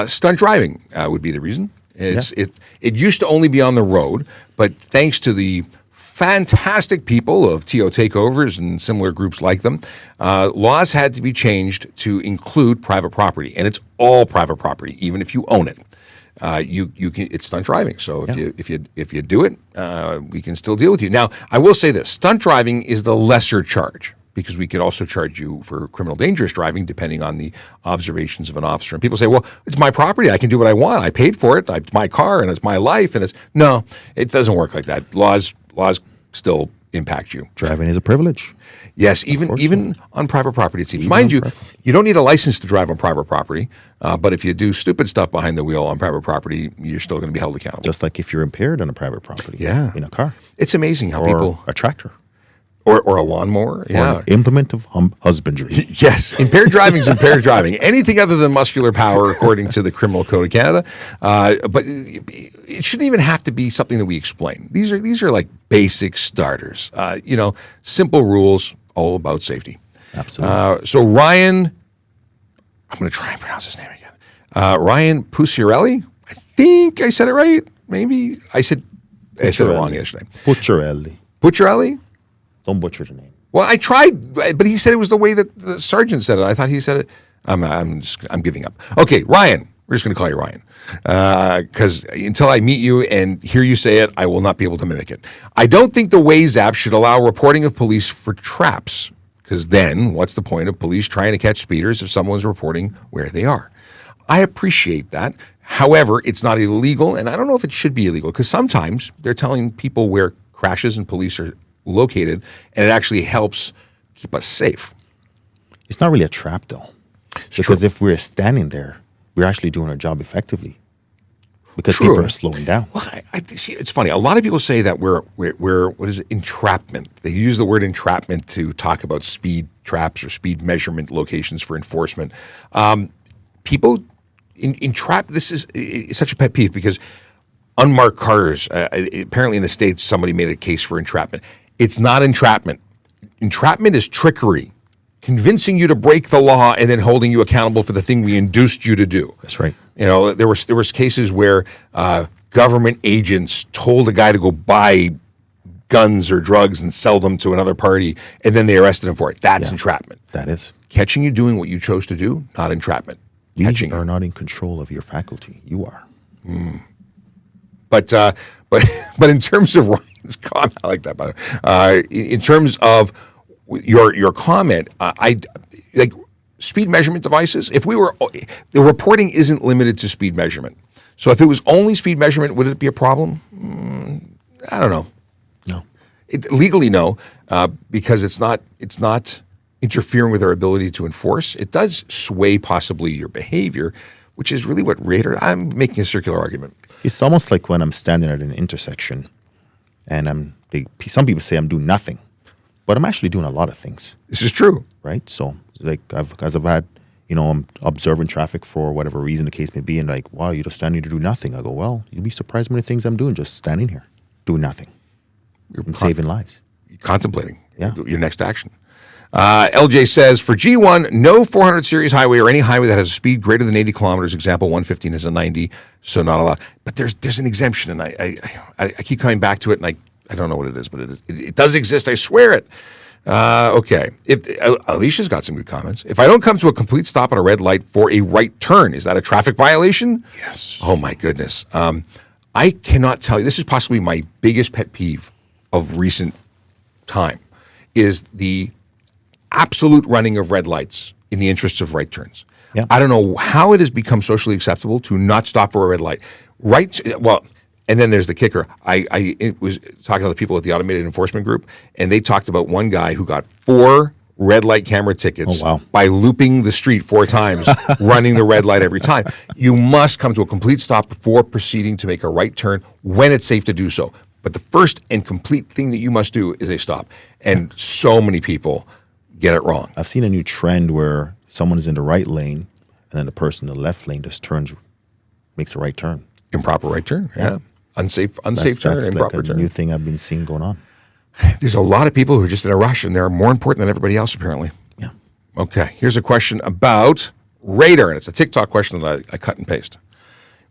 stunt driving would be the reason. It used to only be on the road, but thanks to the fantastic people of TO Takeovers and similar groups like them, laws had to be changed to include private property, and it's all private property, even if you own it. You can, it's stunt driving. So if you do it, we can still deal with you. Now, I will say this: stunt driving is the lesser charge because we could also charge you for criminal dangerous driving depending on the observations of an officer. And people say, "Well, it's my property. I can do what I want. I paid for it. It's my car and it's my life." And it's no, it doesn't work like that. Laws still impact you. Driving is a privilege. Yes, even on private property, it seems. Mind you, you don't need a license to drive on private property, but if you do stupid stuff behind the wheel on private property, you're still going to be held accountable. Just like if you're impaired on a private property. Yeah. In a car. It's amazing how or people... a tractor. Or a lawnmower. Or an implement of husbandry. Yes. Impaired driving is impaired driving. Anything other than muscular power, according to the Criminal Code of Canada. But it shouldn't even have to be something that we explain. These are like basic starters. Simple rules, all about safety. Absolutely. So Ryan, I'm going to try and pronounce his name again. Ryan Pucciarelli. I think I said it right. Maybe I said it wrong yesterday. Pucciarelli. Don't butcher the name. Well, I tried, but he said it was the way that the sergeant said it. I thought he said it. I'm giving up. Okay, Ryan. We're just going to call you Ryan because until I meet you and hear you say it, I will not be able to mimic it. I don't think the Waze app should allow reporting of police for traps because then what's the point of police trying to catch speeders if someone's reporting where they are? I appreciate that. However, it's not illegal, and I don't know if it should be illegal because sometimes they're telling people where crashes and police are located, and it actually helps keep us safe. It's not really a trap, though, because if we're standing there, we're actually doing our job effectively because people are slowing down. Well, I see. It's funny. A lot of people say that we're what is it? Entrapment. They use the word entrapment to talk about speed traps or speed measurement locations for enforcement. People entrap. This is it's such a pet peeve because unmarked cars. Apparently, in the States, somebody made a case for entrapment. It's not entrapment. Entrapment is trickery, convincing you to break the law and then holding you accountable for the thing we induced you to do. That's right. There was cases where government agents told a guy to go buy guns or drugs and sell them to another party, and then they arrested him for it. That's entrapment. That is. Catching you doing what you chose to do, not entrapment. You are not in control of your faculty. You are. But in terms of Ryan's comment, I like that. By the way, in terms of your comment, I like speed measurement devices. If the reporting isn't limited to speed measurement. So if it was only speed measurement, would it be a problem? I don't know. No, legally no, because it's not interfering with our ability to enforce. It does sway possibly your behavior, which is really what radar. I'm making a circular argument. It's almost like when I'm standing at an intersection, and some people say I'm doing nothing, but I'm actually doing a lot of things. This is true, right? So, like, I've had, I'm observing traffic for whatever reason the case may be, and like, wow, you're just standing to do nothing. I go, well, you'd be surprised how many things I'm doing just standing here, doing nothing. I'm saving lives. You're contemplating your next action. LJ says, for G1, no 400 series highway or any highway that has a speed greater than 80 kilometers. Example, 115 is a 90, so not allowed. But there's an exemption, and I keep coming back to it, and I don't know what it is, but it does exist. I swear it. Okay. Alicia's got some good comments. If I don't come to a complete stop at a red light for a right turn, is that a traffic violation? Yes. Oh, my goodness. I cannot tell you. This is possibly my biggest pet peeve of recent time is the absolute running of red lights in the interests of right turns. Yeah. I don't know how it has become socially acceptable to not stop for a red light. And then there's the kicker. I was talking to the people at the Automated Enforcement Group, and they talked about one guy who got 4 red light camera tickets by looping the street 4 times, running the red light every time. You must come to a complete stop before proceeding to make a right turn when it's safe to do so. But the first and complete thing that you must do is a stop. And so many people get it wrong. I've seen a new trend where someone is in the right lane and then the person in the left lane just makes a right turn. Improper right turn. Yeah. Unsafe turn, that's improper like a turn. new thing I've been seeing going on. There's a lot of people who are just in a rush, and they're more important than everybody else, apparently. Yeah. Okay, here's a question about radar, and it's a TikTok question that I cut and paste.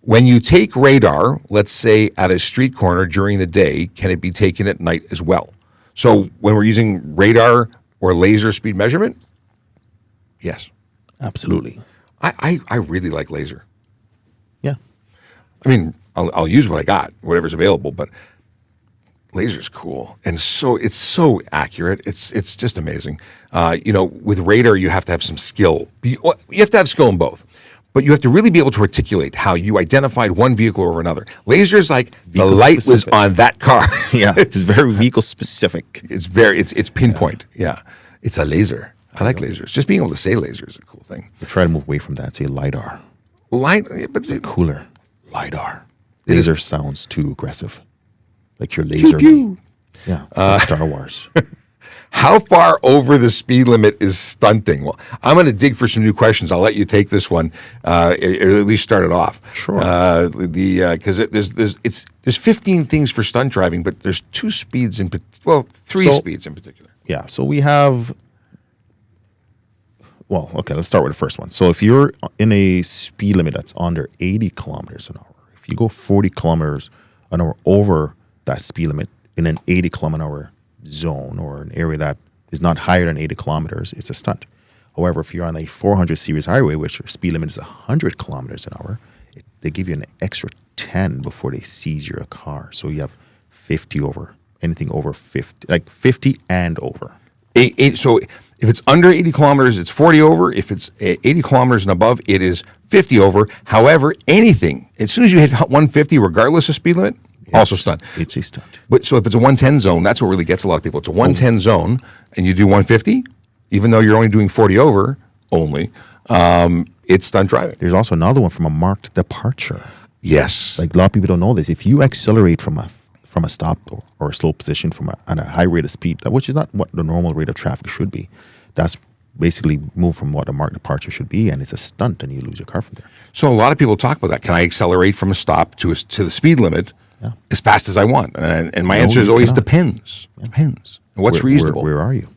When you take radar, let's say at a street corner during the day, can it be taken at night as well? So when we're using radar or laser speed measurement, yes. Absolutely. I really like laser. Yeah. I mean, I'll use what I got, whatever's available, but laser's cool, and so it's so accurate. It's just amazing. With radar, you have to have some skill. You have to have skill in both, but you have to really be able to articulate how you identified one vehicle over another. Laser is like the light was on that car. Yeah, it's very vehicle specific. It's pinpoint. Yeah, it's a laser. I like lasers. Just being able to say laser is a cool thing. We try to move away from that. Say LiDAR. But it's cooler. LiDAR. Laser sounds too aggressive. Like your laser. Pew, pew. Yeah. Like Star Wars. How far over the speed limit is stunting? Well, I'm going to dig for some new questions. I'll let you take this one, or at least start it off. Sure. Because there's 15 things for stunt driving, but there's 2 speeds three speeds in particular. Yeah. So we have. Well, okay. Let's start with the first one. So if you're in a speed limit that's under 80 kilometers an hour, if you go 40 kilometers an hour over that speed limit in an 80 kilometer an hour zone or an area that is not higher than 80 kilometers, it's a stunt. However, if you're on a 400 series highway, which your speed limit is 100 kilometers an hour, they give you an extra 10 before they seize your car. So you have 50 over, anything over 50, like 50 and over. So if it's under 80 kilometers, it's 40 over. If it's 80 kilometers and above, it is 50 over. However, anything, as soon as you hit 150, regardless of speed limit, also stunt. It's a stunt. But so if it's a 110 zone, that's what really gets a lot of people. It's a 110 zone, and you do 150, even though you're only doing 40 over only, it's stunt driving. There's also another one from a marked departure. Yes. Like a lot of people don't know this. If you accelerate from a stop or a slow position at a high rate of speed, which is not what the normal rate of traffic should be, that's basically move from what a marked departure should be, and it's a stunt, and you lose your car from there. So a lot of people talk about that. Can I accelerate from a stop to the speed limit as fast as I want? And my answer is always depends. Yeah. Depends. And what's reasonable? Where are you?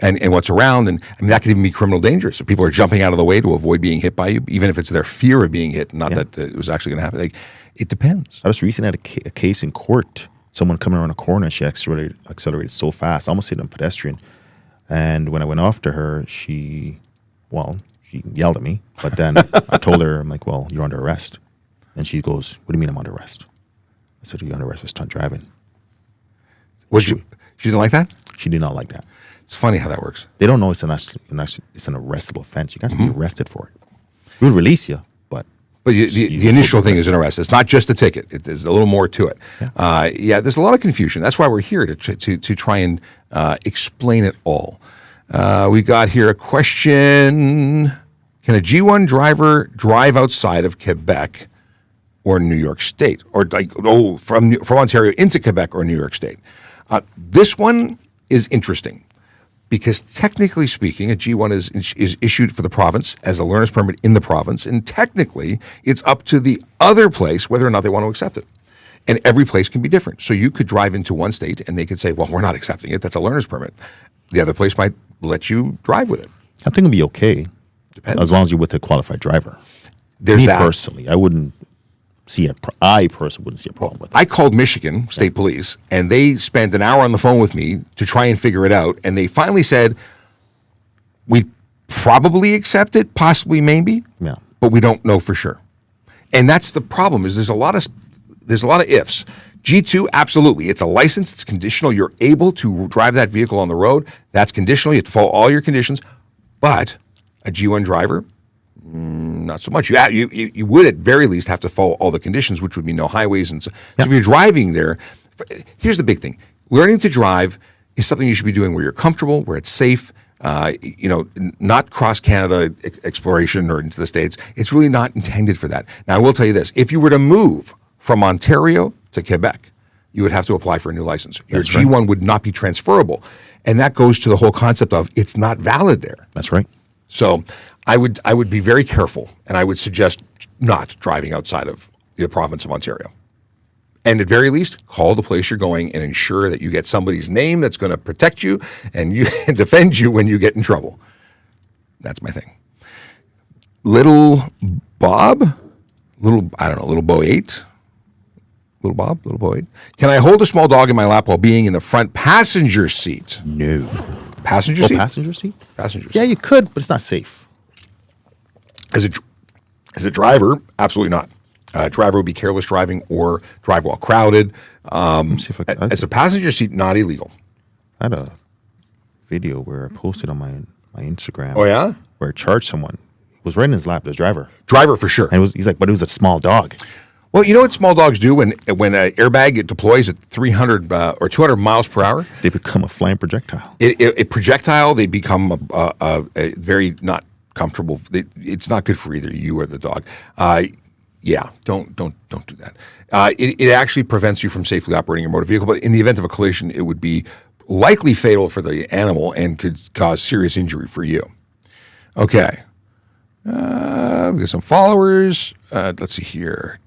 And what's around, and I mean that could even be criminal dangerous. So people are jumping out of the way to avoid being hit by you, even if it's their fear of being hit, not that it was actually going to happen. Like, it depends. I just recently had a case in court. Someone coming around a corner, and she accelerated so fast, almost hit a pedestrian. And when I went after her, she yelled at me. But then I told her, I'm like, well, you're under arrest. And she goes, what do you mean I'm under arrest? I said, you're under arrest for stunt driving. She didn't like that? She did not like that. It's funny how that works. They don't know it's an arrestable offense. You guys be arrested for it. We'll release you, but the initial thing is an arrest. It's not just a ticket. There's a little more to it. Yeah. There's a lot of confusion. That's why we're here to try and explain it all. We got here a question: can a G1 driver drive outside of Quebec or New York State, or from Ontario into Quebec or New York State? This one is interesting, because technically speaking, a G1 is issued for the province as a learner's permit in the province, and technically it's up to the other place whether or not they want to accept it. And every place can be different. So you could drive into one state and they could say, well, we're not accepting it. That's a learner's permit. The other place might let you drive with it. I think it'll be okay. Depends. As long as you're with a qualified driver. There's Me that. personally, I personally wouldn't see a problem with it. I called Michigan State Police, and they spent an hour on the phone with me to try and figure it out. And they finally said, we'd probably accept it, possibly, maybe, Yeah. but we don't know for sure. And that's the problem, is there's a lot of there's a lot of ifs. G2, absolutely. It's a license. It's conditional. You're able to drive that vehicle on the road. That's conditional. You have to follow all your conditions. But a G1 driver, not so much. You would at very least have to follow all the conditions, which would be no highways. And so if you're driving there, here's the big thing. Learning to drive is something you should be doing where you're comfortable, where it's safe, not cross-Canada exploration or into the States. It's really not intended for that. Now, I will tell you this. If you were to move from Ontario to Quebec, you would have to apply for a new license. Your G1 would not be transferable. And that goes to the whole concept of it's not valid there. That's right. So I would be very careful, and I would suggest not driving outside of the province of Ontario. And at very least, call the place you're going and ensure that you get somebody's name that's going to protect you and defend you when you get in trouble. That's my thing. Little Bob, little Bo 8. Little Bo 8. Can I hold a small dog in my lap while being in the front passenger seat? No. Passenger seat? Passenger seat? Passenger seat. Yeah, you could, but it's not safe. As a driver, absolutely not. Driver would be careless driving or drive while crowded. As a passenger seat, not illegal. I had a video where I posted on my Instagram. Oh, yeah? Where I charged someone. It was right in his lap, the driver. Driver for sure. And he's like, but it was a small dog. Well, you know what small dogs do when an airbag deploys at 300 or 200 miles per hour? They become a flying projectile. A projectile, they become a very not comfortable. It's not good for either you or the dog. Yeah, don't do that. It actually prevents you from safely operating your motor vehicle, but in the event of a collision, it would be likely fatal for the animal and could cause serious injury for you. Okay. We got some followers. Let's see here.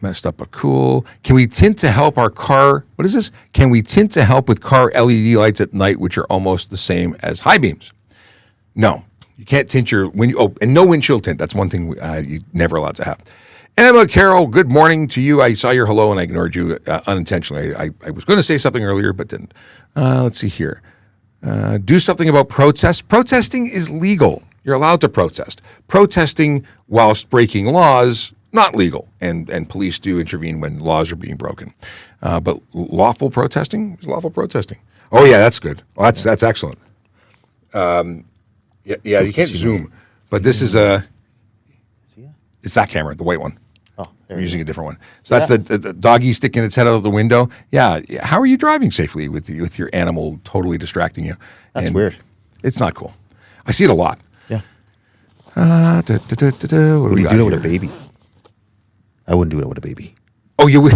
Messed up a cool. Can we tint to help our car? What is this? Can we tint to help with car LED lights at night, which are almost the same as high beams? No. You can't tint your and no windshield tint. That's one thing you're never allowed to have. Emma Carroll, good morning to you. I saw your hello and I ignored you unintentionally. I was going to say something earlier, but didn't. Let's see here. Do something about protests. Protesting is legal. You're allowed to protest. Protesting whilst breaking laws, not legal. And police do intervene when laws are being broken. But lawful protesting is lawful protesting. Oh, yeah, that's good. Well, that's excellent. Yeah, you can't zoom, but this is it's that camera, the white one. Oh, I'm using a different one. So that's the doggy sticking its head out of the window. Yeah, how are you driving safely with your animal totally distracting you? That's weird. It's not cool. I see it a lot. Yeah. What do Would you do that with a baby? I wouldn't do that with a baby. Oh, you would?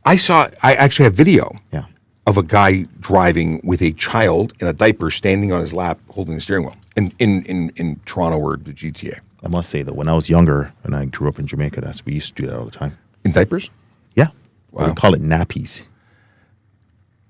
I actually have video. Yeah. Of a guy driving with a child in a diaper standing on his lap holding the steering wheel in Toronto or the GTA. I must say that when I was younger and I grew up in Jamaica, we used to do that all the time. In diapers? Yeah. Wow. We call it nappies.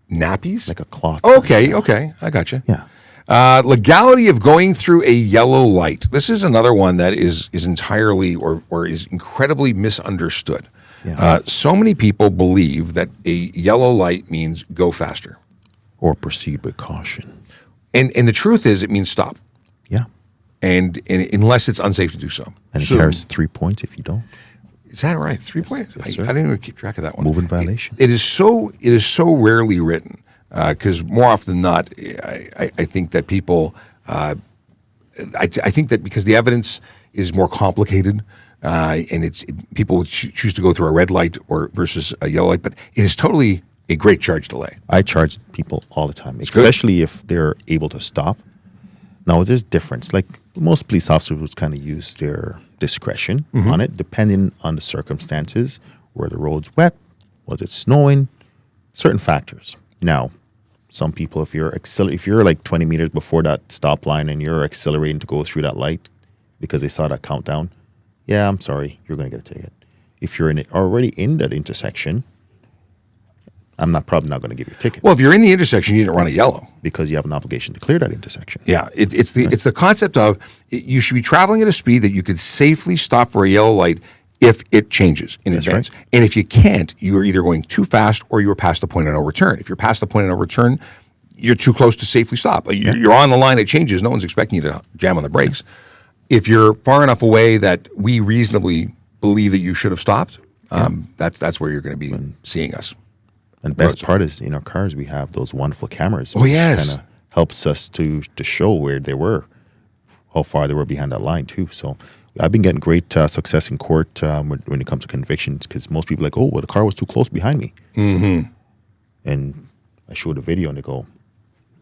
Nappies? Like a cloth. Okay. I got you. Yeah. Legality of going through a yellow light. This is another one that is entirely or is incredibly misunderstood. Yeah. So many people believe that a yellow light means go faster. Or proceed with caution. And the truth is it means stop. Yeah. And unless it's unsafe to do so. And it carries 3 points if you don't. Is that right? 3 points? Yes, I didn't even keep track of that one. Moving violation. It is so rarely written because more often than not, I think that people, I think that because the evidence is more complicated and people would choose to go through a red light or versus a yellow light, but it is totally a great charge delay. I charge people all the time, especially if they're able to stop. Now, there's difference. Like most police officers would kind of use their discretion on it, depending on the circumstances, where the road's wet, was it snowing, certain factors. Now, some people, if you're like 20 meters before that stop line and you're accelerating to go through that light because they saw that countdown, yeah, I'm sorry, you're going to get a ticket. If you're already in that intersection, I'm probably not going to give you a ticket. Well, if you're in the intersection, you didn't run a yellow. Because you have an obligation to clear that intersection. Yeah, it's the concept of you should be traveling at a speed that you could safely stop for a yellow light if it changes in advance. Right. And if you can't, you are either going too fast or you are past the point of no return. If you're past the point of no return, you're too close to safely stop. You're on the line, it changes. No one's expecting you to jam on the brakes. If you're far enough away that we reasonably believe that you should have stopped, That's where you're going to be seeing us. And best part is, in our cars, we have those wonderful cameras. Oh, yes. Kind of helps us to show where they were, how far they were behind that line, too. So I've been getting great success in court when it comes to convictions, because most people are like, oh, well, the car was too close behind me. Mm-hmm. And I showed a video, and they go,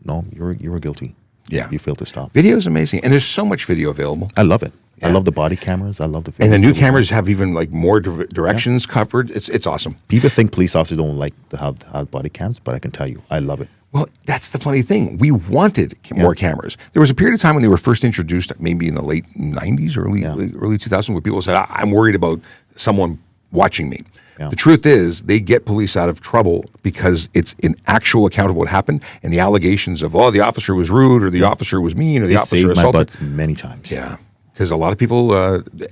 no, you're guilty. Yeah. You failed to stop. Video is amazing. And there's so much video available. I love it. Yeah. I love the body cameras. I love the video. And the new cameras have even like more directions covered. It's awesome. People think police officers don't like to have body cams, but I can tell you, I love it. Well, that's the funny thing. We wanted more cameras. There was a period of time when they were first introduced, maybe in the late 90s, early 2000s, where people said, I'm worried about someone watching me. Yeah. The truth is, they get police out of trouble because it's an actual account of what happened, and the allegations of, the officer was rude, or the officer was mean, or the officer saved my assaulted. butts many times. Yeah, because a lot of people,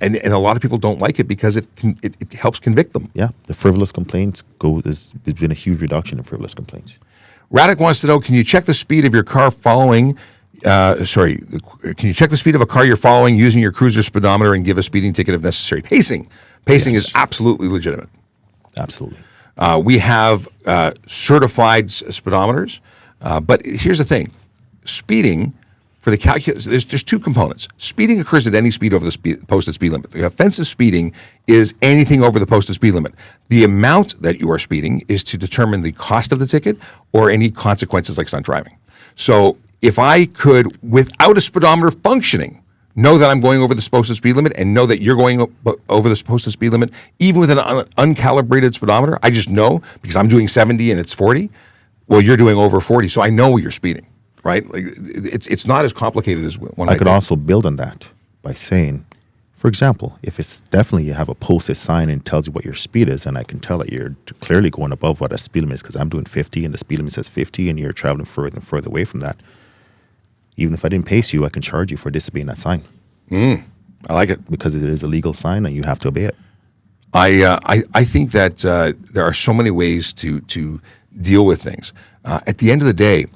and a lot of people don't like it because it helps convict them. Yeah, the frivolous complaints there's been a huge reduction in frivolous complaints. Radek wants to know, can you check the speed of your car following, can you check the speed of a car you're following using your cruiser speedometer and give a speeding ticket if necessary? Pacing Yes. is absolutely legitimate. Absolutely. We have certified speedometers, but here's the thing. Speeding, for the calculus, there's two components. Speeding occurs at any speed over the posted speed limit. The offensive speeding is anything over the posted speed limit. The amount that you are speeding is to determine the cost of the ticket or any consequences like stunt driving. So if I could, without a speedometer functioning, know that I'm going over the posted speed limit and know that you're going over the posted speed limit, even with an uncalibrated speedometer, I just know because I'm doing 70 and it's 40. Well, you're doing over 40, so I know you're speeding. Right? Like it's not as complicated as one might I could think. also build on that by saying, for example, if it's definitely you have a posted sign and tells you what your speed is, and I can tell that you're clearly going above what a speed limit is because I'm doing 50 and the speed limit says 50 and you're traveling further and further away from that. Even if I didn't pace you, I can charge you for disobeying that sign. I like it. Because it is a legal sign and you have to obey it. I think that there are so many ways to deal with things. At the end of the day,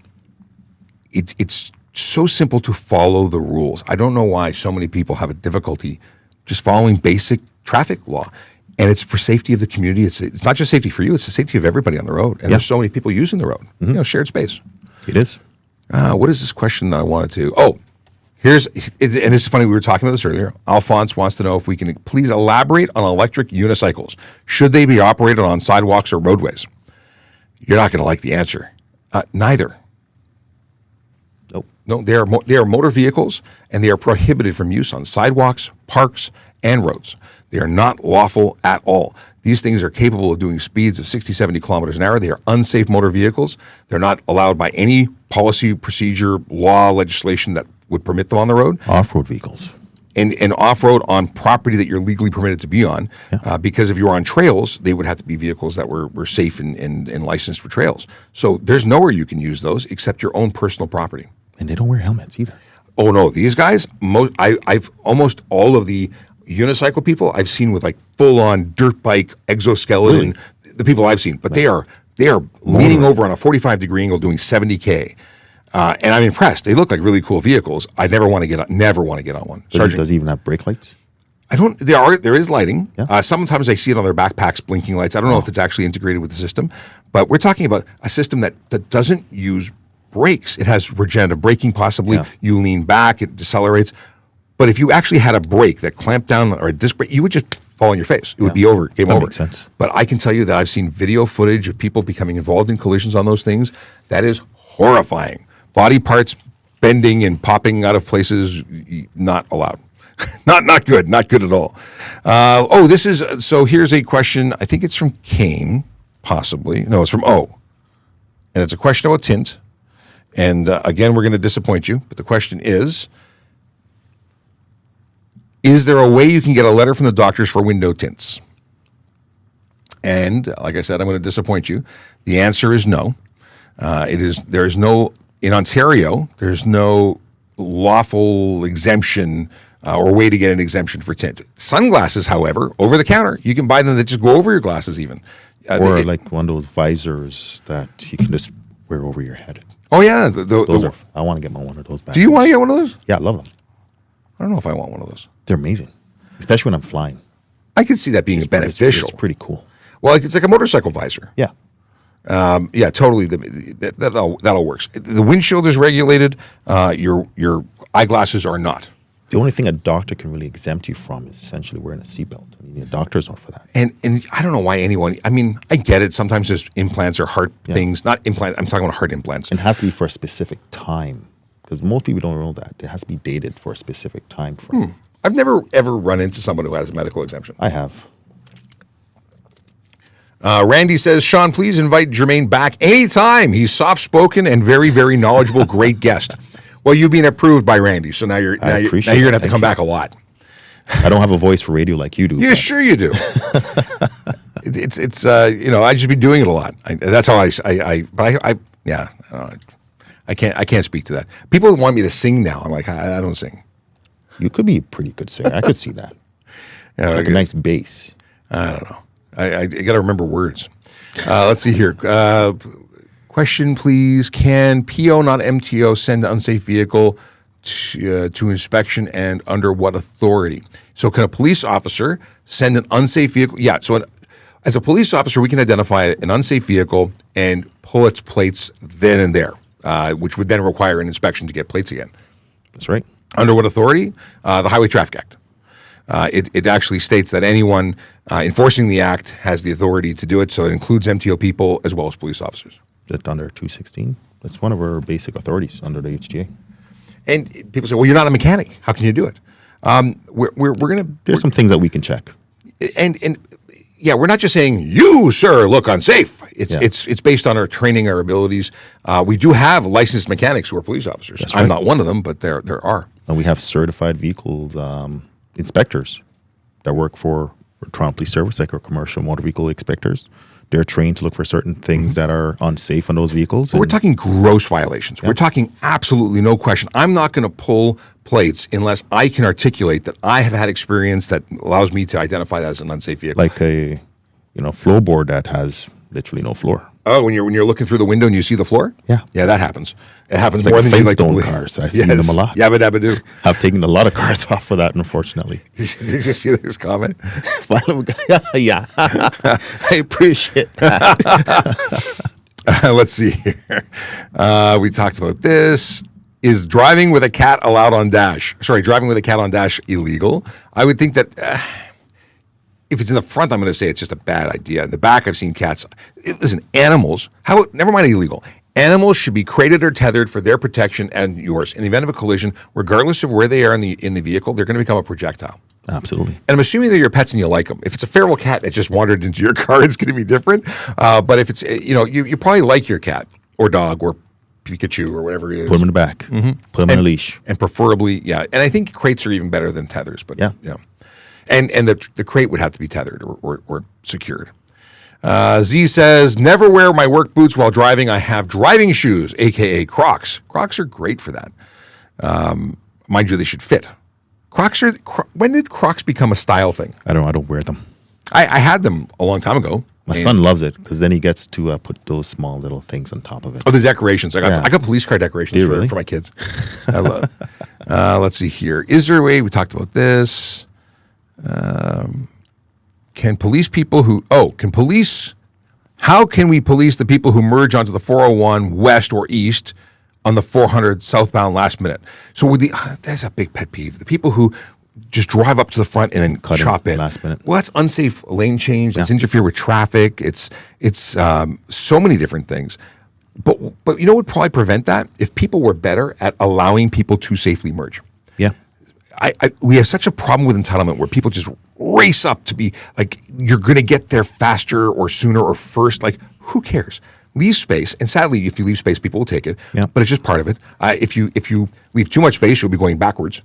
it's so simple to follow the rules. I don't know why so many people have a difficulty just following basic traffic law. And it's for safety of the community. It's not just safety for you, it's the safety of everybody on the road. And there's so many people using the road. Mm-hmm. Shared space. It is. What is this question that I wanted to? Oh, and this is funny, we were talking about this earlier. Alphonse wants to know if we can please elaborate on electric unicycles. Should they be operated on sidewalks or roadways? You're not going to like the answer. Neither. Nope. No, they are motor vehicles, and they are prohibited from use on sidewalks, parks, and roads. They are not lawful at all. These things are capable of doing speeds of 60, 70 kilometers an hour. They are unsafe motor vehicles. They're not allowed by any policy, procedure, law, legislation that would permit them on the road. Off-road vehicles. And off-road on property that you're legally permitted to be on. Yeah. Because if you're on trails, they would have to be vehicles that were safe and licensed for trails. So there's nowhere you can use those except your own personal property. And they don't wear helmets either. Oh, no. These guys, I've almost all of the unicycle people I've seen with like full-on dirt bike exoskeleton, Really? the people I've seen. But they are leaning over on a 45-degree angle doing 70K. And I'm impressed. They look like really cool vehicles. I never want to get on one. Does it even have brake lights? There is lighting. Yeah. Sometimes I see it on their backpacks, blinking lights. I don't know if it's actually integrated with the system, but we're talking about a system that doesn't use brakes. It has regenerative braking possibly. Yeah. You lean back, it decelerates. But if you actually had a brake that clamped down or a disc brake, you would just fall on your face. It would be over, game over. That makes sense. But I can tell you that I've seen video footage of people becoming involved in collisions on those things. That is horrifying. Body parts bending and popping out of places, not allowed. not good at all. Here's a question. I think it's from Kane, possibly. No, it's from O. And it's a question about tint. And again, we're going to disappoint you. But the question is there a way you can get a letter from the doctors for window tints? And like I said, I'm going to disappoint you. The answer is no. In Ontario, there's no lawful exemption or way to get an exemption for tint. Sunglasses, however, over the counter, you can buy them that just go over your glasses even. Or like one of those visors that you can just wear over your head. Oh, yeah. I want to get one of those back. Do you want to get one of those? Yeah, I love them. I don't know if I want one of those. They're amazing, especially when I'm flying. I can see that being beneficial. It's pretty cool. Well, it's like a motorcycle visor. Yeah. Yeah, totally. That all works. The windshield is regulated. Your eyeglasses are not. The only thing a doctor can really exempt you from is essentially wearing a seatbelt. I mean, a doctor's not for that. And I don't know why anyone. I mean, I get it. Sometimes there's implants or heart things. Not implants. I'm talking about heart implants. It has to be for a specific time because most people don't know that. It has to be dated for a specific time frame. I've never ever run into someone who has a medical exemption. I have. Randy says, Sean, please invite Jermaine back anytime. He's soft-spoken and very, very knowledgeable. Great guest. Well, you've been approved by Randy, so now you're going to have to come back a lot. I don't have a voice for radio like you do. Yeah, sure you do. It's I just be doing it a lot. That's how I can't speak to that. People want me to sing now. I'm like, I don't sing. You could be a pretty good singer. I could see that. Like a nice bass. I don't know. I got to remember words. Let's see here. Question, please. Can PO, not MTO, send an unsafe vehicle to inspection and under what authority? So can a police officer send an unsafe vehicle? Yeah. So as a police officer, we can identify an unsafe vehicle and pull its plates then and there, which would then require an inspection to get plates again. That's right. Under what authority? The Highway Traffic Act. It actually states that anyone enforcing the act has the authority to do it, so it includes MTO people as well as police officers. Just under 216. That's one of our basic authorities under the HTA. And people say, well, you're not a mechanic. How can you do it? We're going to... There's some things that we can check. And yeah, we're not just saying, you, sir, look unsafe. It's based on our training, our abilities. We do have licensed mechanics who are police officers. That's I'm right. not one of them, but there are. And we have certified vehicle inspectors that work for Toronto Police Service, like our commercial motor vehicle inspectors. They're trained to look for certain things that are unsafe on those vehicles. We're talking gross violations. Yeah. We're talking absolutely no question. I'm not going to pull plates unless I can articulate that I have had experience that allows me to identify that as an unsafe vehicle. Like a floorboard that has literally no floor. Oh, when you're looking through the window and you see the floor? Yeah. Yeah, that happens. It happens like more than you like to believe. Cars. I see them a lot. Yabba dabba do. I've taken a lot of cars off for that, unfortunately. Did you see this comment? Yeah. I appreciate that. Let's see here. We talked about this. Is driving with a cat allowed on dash? Sorry, driving with a cat on dash illegal? I would think that... if it's in the front, I'm going to say it's just a bad idea. In the back, I've seen cats. Listen, animals, never mind illegal. Animals should be crated or tethered for their protection and yours. In the event of a collision, regardless of where they are in the vehicle, they're going to become a projectile. Absolutely. And I'm assuming they're your pets and you like them. If it's a feral cat that just wandered into your car, it's going to be different. But if it's, you probably like your cat or dog or Pikachu or whatever it is. Put them in the back. Mm-hmm. Put them in a leash. And preferably, yeah. And I think crates are even better than tethers. But yeah. And the crate would have to be tethered or secured. Z says, never wear my work boots while driving. I have driving shoes, a.k.a. Crocs. Crocs are great for that. Mind you, they should fit. When did Crocs become a style thing? I don't wear them. I had them a long time ago. My son loves it because then he gets to put those small little things on top of it. Oh, the decorations. I got police car decorations really? for my kids. I love it. Let's see here. Is there a way, we talked about this. How can we police the people who merge onto the 401 west or east on the 400 southbound last minute? So that's a big pet peeve. The people who just drive up to the front and then chop in last minute. Well, that's unsafe lane change. It's interfere with traffic. It's so many different things. But you know what would probably prevent that? If people were better at allowing people to safely merge. Yeah. We have such a problem with entitlement where people just race up to be like, you're going to get there faster or sooner or first. Like, who cares? Leave space. And sadly, if you leave space, people will take it. Yeah. But it's just part of it. If you leave too much space, you'll be going backwards.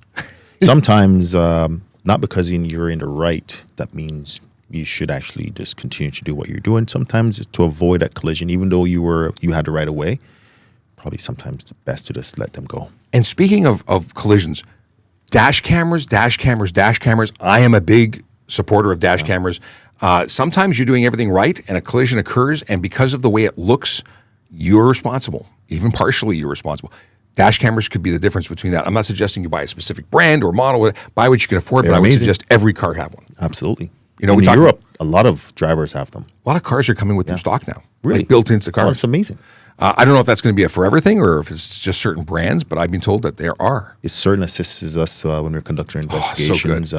Sometimes, not because you're in the right, that means you should actually just continue to do what you're doing. Sometimes it's to avoid that collision, even though you had the right of way. Probably sometimes it's best to just let them go. And speaking of collisions, dash cameras. I am a big supporter of dash cameras. Sometimes you're doing everything right and a collision occurs, and because of the way it looks, you're responsible. Even partially, you're responsible. Dash cameras could be the difference between that. I'm not suggesting you buy a specific brand or model. Buy what you can afford, but I would suggest every car have one. Absolutely. You know, In we talk Europe, a lot of drivers have them. a lot of cars are coming with them stock now, Really? like built into Oh, cars. it's amazing. I don't know if that's going to be a forever thing or if it's just certain brands, but I've been told that there are. It certainly assists us when we're conducting so good. investigations,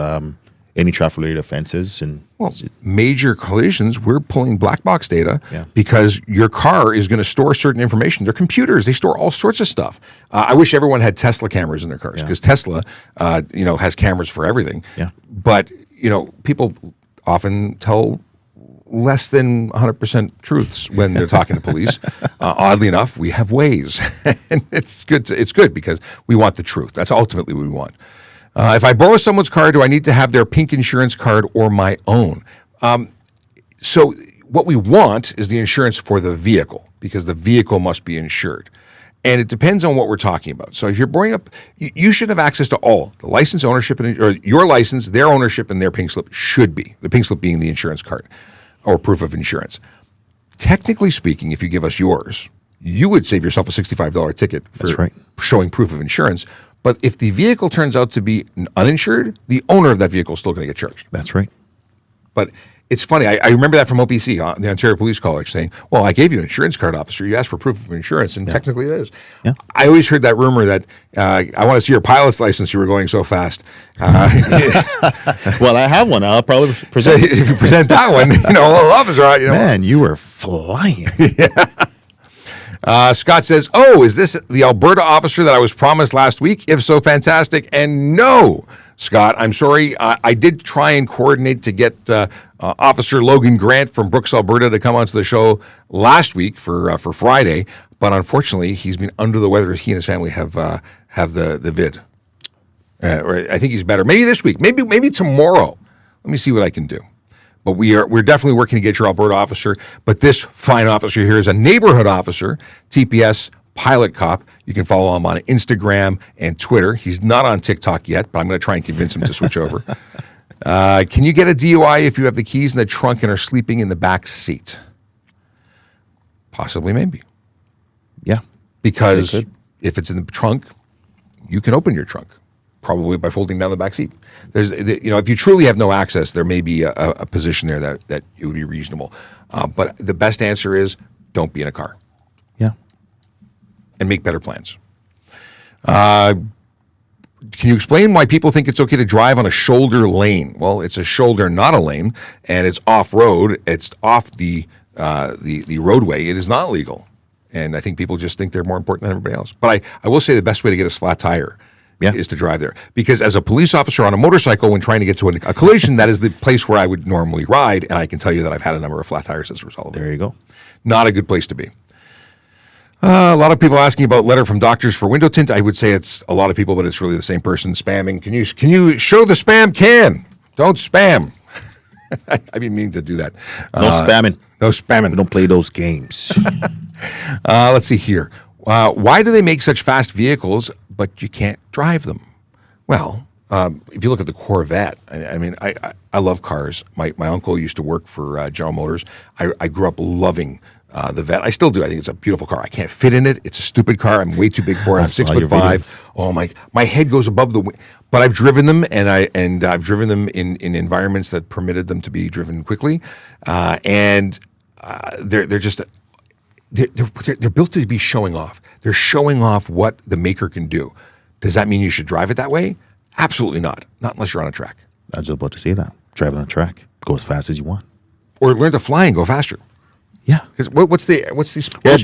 any traffic-related offenses, and Well, major collisions, we're pulling black box data Yeah. because your car is going to store certain information. They're computers; they store all sorts of stuff. I wish everyone had Tesla cameras in their cars because Tesla, has cameras for everything. Yeah. But people often tell less than 100% truths when they're talking to police. Oddly enough, we have ways, and it's good. It's good because we want the truth. That's ultimately what we want. If I borrow someone's car, do I need to have their pink insurance card or my own? So what we want is the insurance for the vehicle because the vehicle must be insured. And it depends on what we're talking about. So if you're bringing up, you should have access to all the license, ownership, or your license, their ownership, and their pink slip should be the pink slip being the insurance card or proof of insurance. Technically speaking, if you give us yours, you would save yourself a $65 ticket for That's right. showing proof of insurance. But if the vehicle turns out to be uninsured, the owner of that vehicle is still going to get charged. that's right. But it's funny. I remember that from OPC, the Ontario Police College, saying, well, I gave you an insurance card, officer. You asked for proof of insurance, and technically it is. Yeah. I always heard that rumor that I want to see your pilot's license. You were going so fast. Well, I have one. I'll probably So present. if you present that one, officer, Man, you were flying. Scott says, oh, is this the Alberta officer that I was promised last week? If so, fantastic. And no, Scott, I'm sorry. I did try and coordinate to get Officer Logan Grant from Brooks, Alberta to come onto the show last week for Friday. But unfortunately, he's been under the weather. He and his family have the vid. Or I think he's better. Maybe this week. Maybe tomorrow. Let me see what I can do. But we're definitely working to get your Alberta officer. But this fine officer here is a neighborhood officer, TPS Pilot Cop. You can follow him on Instagram and Twitter. He's not on TikTok yet, but I'm going to try and convince him to switch over. Can you get a DUI if you have the keys in the trunk and are sleeping in the back seat? Possibly, maybe. Yeah. Because They could. if it's in the trunk, you can open your trunk, probably by folding down the back seat. If you truly have no access, there may be a position there that it would be reasonable. But the best answer is don't be in a car Yeah. and make better plans. Can you explain why people think it's okay to drive on a shoulder lane? Well, it's a shoulder, not a lane, and it's off-road. It's off the roadway. It is not legal. And I think people just think they're more important than everybody else. But I will say the best way to get a flat tire is to drive there. Because as a police officer on a motorcycle, when trying to get to a collision, that is the place where I would normally ride. And I can tell you that I've had a number of flat tires as a result of it. There you go. Not a good place to be. A lot of people asking about letter from doctors for window tint. I would say it's a lot of people, but it's really the same person spamming. Can you show the spam can? Don't spam. I've been meaning to do that. No spamming. No spamming. We don't play those games. Let's see here. Why do they make such fast vehicles, but you can't drive them? Well, if you look at the Corvette, I love cars. My uncle used to work for General Motors. I grew up loving the Vet. I still do. I think it's a beautiful car. I can't fit in it. It's a stupid car. I'm way too big for it. I'm 6'5". videos. Oh my head goes above the. But I've driven them, and I've driven them in environments that permitted them to be driven quickly, and they're just. They're built to be showing off. They're showing off what the maker can do. Does that mean you should drive it that way? Absolutely not. Not unless you're on a track. I was just about to say that. Driving on a track. Go as fast as you want. Or learn to fly and go faster. Yeah. Because what's the Well,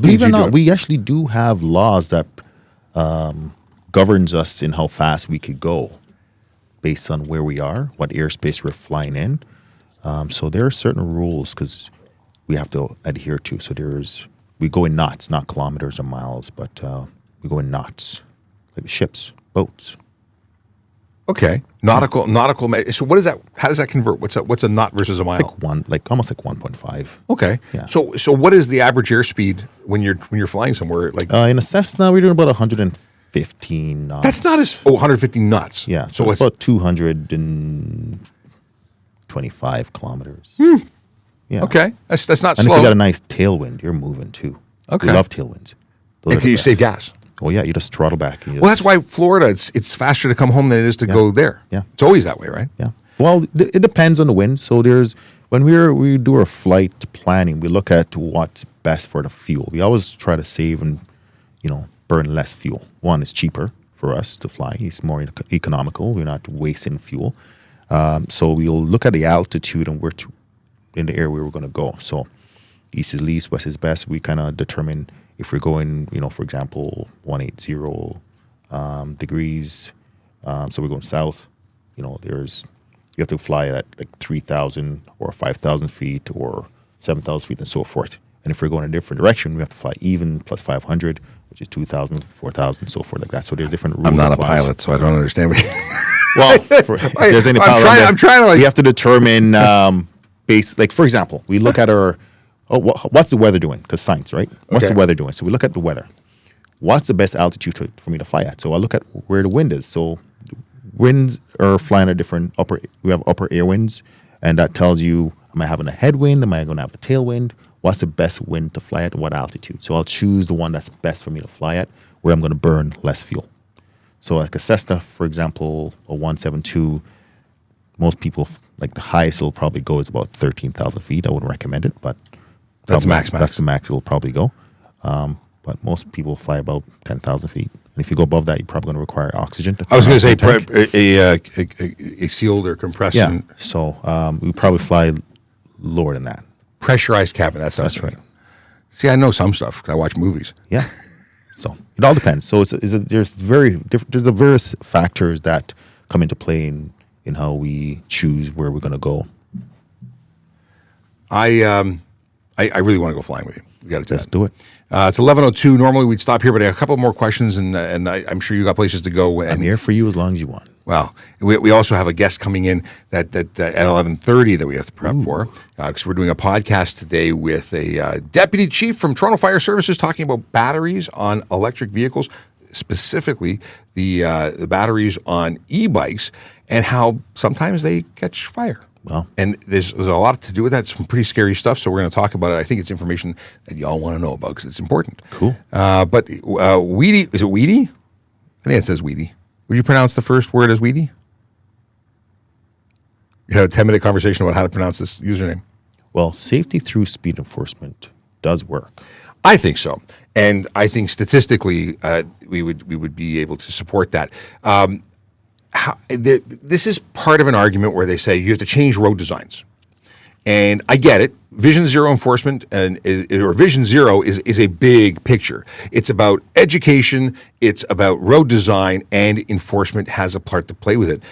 believe it or not, we actually do have laws that governs us in how fast we could go based on where we are, what airspace we're flying in. So there are certain rules because we have to adhere to. So we go in knots, not kilometers or miles, but we go in knots, like ships, boats. Okay, nautical. So what is that? How does that convert? What's a knot versus a mile? It's almost like 1.5. Okay. Yeah. So what is the average airspeed when you're flying somewhere? Like In a Cessna, we're doing about 115 knots. that's not as 150 knots. Yeah, so it's about 225 kilometers. Yeah. Okay, that's not And slow. if you got a nice tailwind, you're moving too. Okay. We love tailwinds. Those and are can the you best. save gas? Oh yeah, you just throttle back. Well, that's why Florida it's faster to come home than it is to go there. Yeah. It's always that way, right? Yeah. Well, it depends on the wind. So when we do our flight planning, we look at what's best for the fuel. We always try to save and burn less fuel. One, is cheaper for us to fly. It's more economical. We're not wasting fuel. So we'll look at the altitude and in the area where we're going to go. So east is least, west is best. We kind of determine if we're going, for example, 180 degrees. So we're going south. You have to fly at like 3,000 or 5,000 feet or 7,000 feet and so forth. And if we're going a different direction, we have to fly even plus 500, which is 2,000, 4,000, so forth like that. So there's different rules. I'm not a pilot, so I don't understand. Well, if there's any pilot, I'm trying to we have to determine like for example, we look at what's the weather doing? Because science, right? What's the weather doing? So we look at the weather. What's the best altitude for me to fly at? So I look at where the wind is. So winds are flying at different we have upper air winds, and that tells you, am I having a headwind? Am I going to have a tailwind? What's the best wind to fly at? What altitude? So I'll choose the one that's best for me to fly at, where I'm going to burn less fuel. So like a Cessna, for example, a 172, most people, like the highest it'll probably go is about 13,000 feet. I wouldn't recommend it, but that's max. That's the max it'll probably go. But most people fly about 10,000 feet. And if you go above that, you're probably going to require oxygen. I was going to say a sealed or compressed. Yeah. So we probably fly lower than that. Pressurized cabin. That's right. See, I know some stuff because I watch movies. Yeah. So it all depends. So there's various factors that come into play in how we choose where we're going to go. I really want to go flying with you. We got to Let's do it. It's 11:02. Normally we'd stop here, but I have a couple more questions, and I'm sure you got places to go. I'm here for you as long as you want. Well, we also have a guest coming in that at 11:30 that we have to prep for, because we're doing a podcast today with a deputy chief from Toronto Fire Services talking about batteries on electric vehicles, specifically the batteries on e-bikes, and how sometimes they catch fire. Well, and there's a lot to do with that. Some pretty scary stuff. So we're going to talk about it. I think it's information that y'all want to know about because it's important. Cool. But Weedy, is it Weedy? I think it says Weedy. Would you pronounce the first word as Weedy? You had a 10-minute conversation about how to pronounce this username. Well, safety through speed enforcement does work. I think so, and I think statistically we would be able to support that. This is part of an argument where they say you have to change road designs, and I get it. Vision Zero enforcement or Vision Zero is a big picture. It's about education, it's about road design, and enforcement has a part to play with it.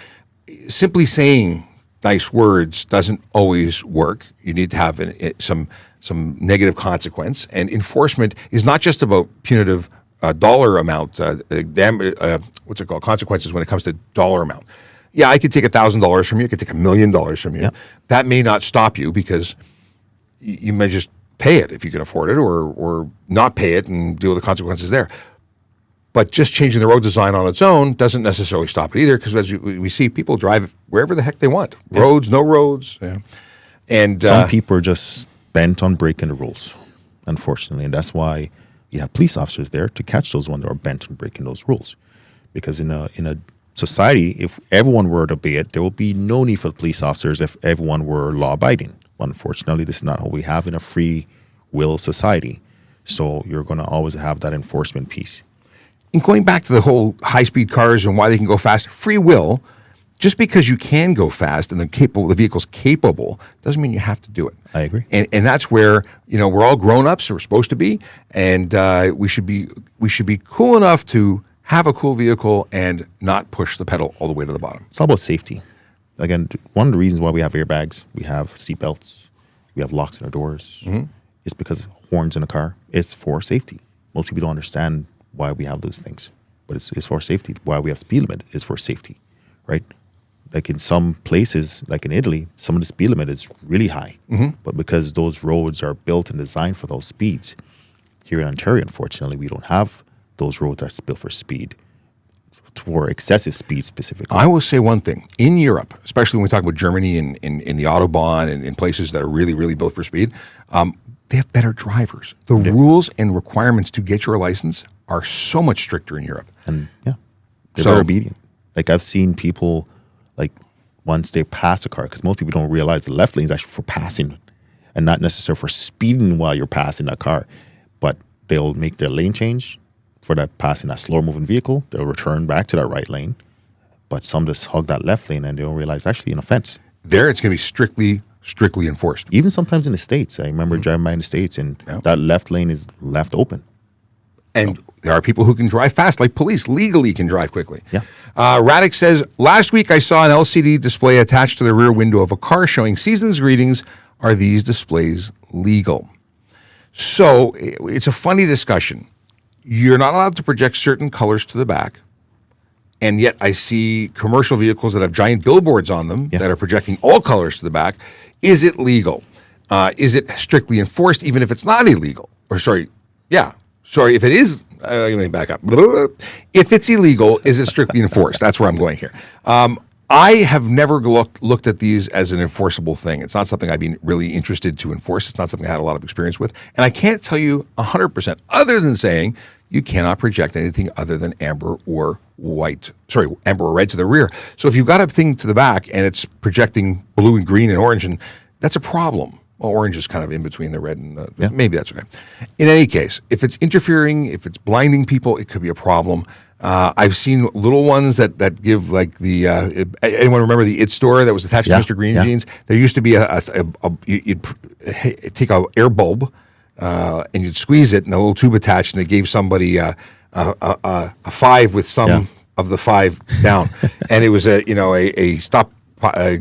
Simply saying nice words doesn't always work. You need to have some negative consequence, and enforcement is not just about punitive dollar amount, what's it called? Consequences when it comes to dollar amount. Yeah, I could take $1,000 from you. I could take $1 million from you. Yep. That may not stop you because you may just pay it if you can afford it, or not pay it and deal with the consequences there. But just changing the road design on its own doesn't necessarily stop it either, because as we see, people drive wherever the heck they want. Yeah. Roads, no roads. Yeah. And some people are just bent on breaking the rules, unfortunately, and that's why you have police officers there to catch those ones that are bent on breaking those rules. Because in a society, if everyone were to obey it, there will be no need for police officers if everyone were law-abiding. Unfortunately, this is not what we have in a free will society. So you're going to always have that enforcement piece. And going back to the whole high-speed cars and why they can go fast, free will, just because you can go fast and the vehicle's capable doesn't mean you have to do it. I agree. And that's where, we're all grown-ups, or we're supposed to be, and we should be cool enough to have a cool vehicle and not push the pedal all the way to the bottom. It's all about safety. Again, one of the reasons why we have airbags, we have seatbelts, we have locks in our doors, is because horns in a car, it's for safety. Most people don't understand why we have those things, but it's for safety. Why we have speed limit is for safety, right? Like in some places, like in Italy, some of the speed limit is really high, but because those roads are built and designed for those speeds, here in Ontario, unfortunately, we don't have those roads that's built for speed, for excessive speed specifically. I will say one thing. In Europe, especially when we talk about Germany and in the Autobahn and in places that are really, really built for speed, they have better drivers. The rules and requirements to get your license are so much stricter in Europe. And they're very obedient. Like I've seen people like once they pass a car, because most people don't realize the left lane is actually for passing and not necessarily for speeding while you're passing that car. But they'll make their lane change for that passing that slower moving vehicle. They'll return back to that right lane. But some just hug that left lane and they don't realize it's actually an offense. There, it's going to be strictly enforced. Even sometimes in the States. I remember driving by in the States and that left lane is left open. And there are people who can drive fast, like police legally can drive quickly. Yeah. Radek says, last week I saw an LCD display attached to the rear window of a car showing season's greetings. Are these displays legal? So it's a funny discussion. You're not allowed to project certain colors to the back. And yet I see commercial vehicles that have giant billboards on them that are projecting all colors to the back. Is it legal? Is it strictly enforced even if it's not illegal? Or if it is, let me back up. If it's illegal, is it strictly enforced? That's where I'm going here. I have never looked at these as an enforceable thing. It's not something I've been really interested to enforce. It's not something I had a lot of experience with. And I can't tell you 100% other than saying you cannot project anything other than amber or red to the rear. So if you've got a thing to the back and it's projecting blue and green and orange, and that's a problem. Well, orange is kind of in between the red and maybe that's okay. In any case, if it's interfering, if it's blinding people, it could be a problem. I've seen little ones that give like the anyone remember the It store that was attached to Mr. Green Jeans? There used to be you'd take an air bulb and you'd squeeze it and a little tube attached, and it gave somebody a 5 with some of the 5 down, and it was a stop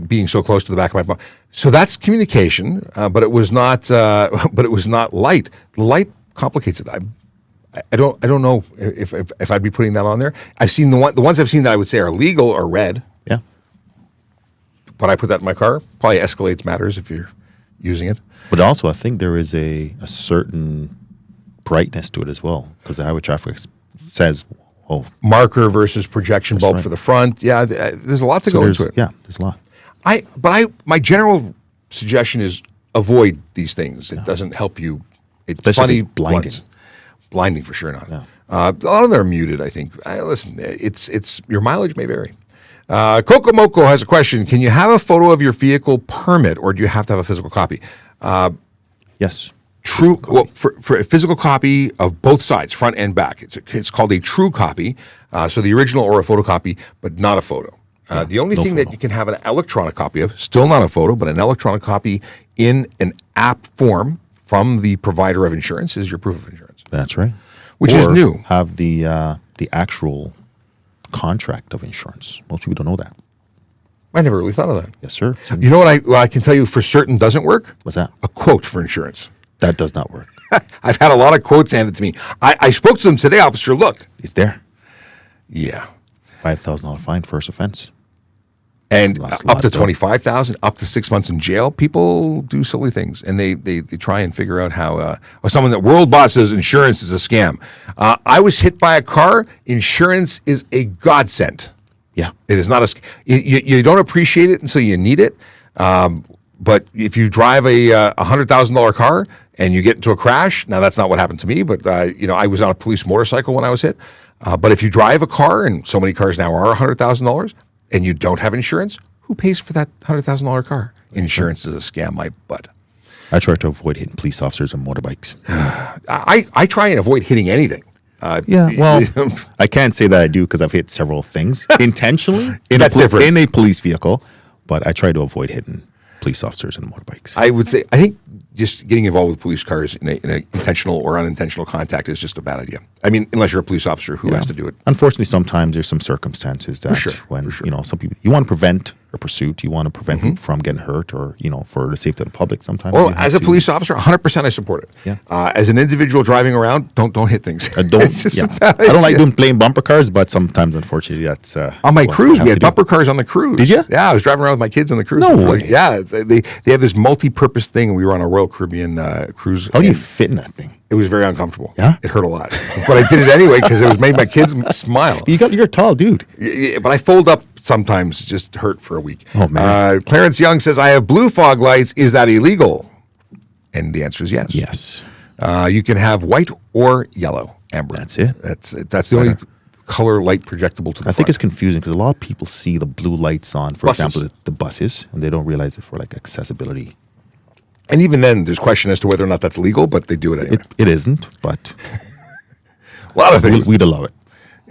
being so close to the back of my phone. So that's communication, but it was not light. The light complicates it. I don't know if I'd be putting that on there. I've seen the ones I've seen that I would say are legal are red. Yeah. But I put that in my car. Probably escalates matters if you're using it. But also, I think there is a certain brightness to it as well, because the highway traffic says, marker versus projection bulb for the front. Yeah, there's a lot to go into it. Yeah, there's a lot. My general suggestion is avoid these things. It doesn't help you. It's Especially funny. if it's blinding. Blinding for sure not. Yeah. A lot of them are muted, I think. Listen, it's your mileage may vary. Coco Moco has a question. Can you have a photo of your vehicle permit, or do you have to have a physical copy? Yes. True. Well, for a physical copy of both sides, front and back, it's called a true copy. So the original or a photocopy, but not a photo. The only thing that you can have an electronic copy of, still not a photo, but an electronic copy in an app form from the provider of insurance is your proof of insurance. That's right. Which is new. Have the actual contract of insurance. Most people don't know that. I never really thought of that. Yes, sir. You know what I can tell you for certain doesn't work? What's that? A quote for insurance. That does not work. I've had a lot of quotes handed to me. I spoke to them today, officer. Look. It's there. Yeah. $5,000 fine, first offense. And up to $25,000, up to 6 months in jail. People do silly things, and they try and figure out how. Someone that World Boss says insurance is a scam. I was hit by a car. Insurance is a godsend. Yeah, it is not a. You don't appreciate it until you need it. But if you drive a $100,000 car and you get into a crash, now that's not what happened to me. But I was on a police motorcycle when I was hit. But if you drive a car, and so many cars now are $100,000. And you don't have insurance, who pays for that $100,000 car? Insurance is a scam, my butt. I try to avoid hitting police officers on motorbikes. I try and avoid hitting anything. Well, I can't say that I do because I've hit several things intentionally in a police vehicle, but I try to avoid hitting police officers and motorbikes. I think just getting involved with police cars in a intentional or unintentional contact is just a bad idea. I mean, unless you're a police officer who has to do it. Unfortunately, sometimes there's some circumstances that some people, you want to prevent a pursuit, you want to prevent people from getting hurt, or for the safety of the public. Sometimes. Well, as a police officer, 100% I support it. Yeah. As an individual driving around, don't hit things. I don't like doing plain bumper cars, but sometimes, unfortunately, that's on my cruise. We had bumper cars on the cruise. Did you? Yeah, I was driving around with my kids on the cruise. No way. Yeah, they have this multi-purpose thing. We were on a Royal Caribbean cruise. How do you fit in that thing? It was very uncomfortable. Yeah? It hurt a lot. But I did it anyway because it was made my kids smile. You're a tall dude. Yeah, but I fold up sometimes, just hurt for a week. Oh, man. Clarence Young says, I have blue fog lights. Is that illegal? And the answer is yes. Yes. You can have white or yellow, amber. That's it. That's the only color light projectable to the I think front. it's confusing because a lot of people see the blue lights on, for Buses. example, the buses, and they don't realize it for like accessibility. And even then, there's question as to whether or not that's legal, but they do it anyway. It isn't, but A lot of things. we'd allow it.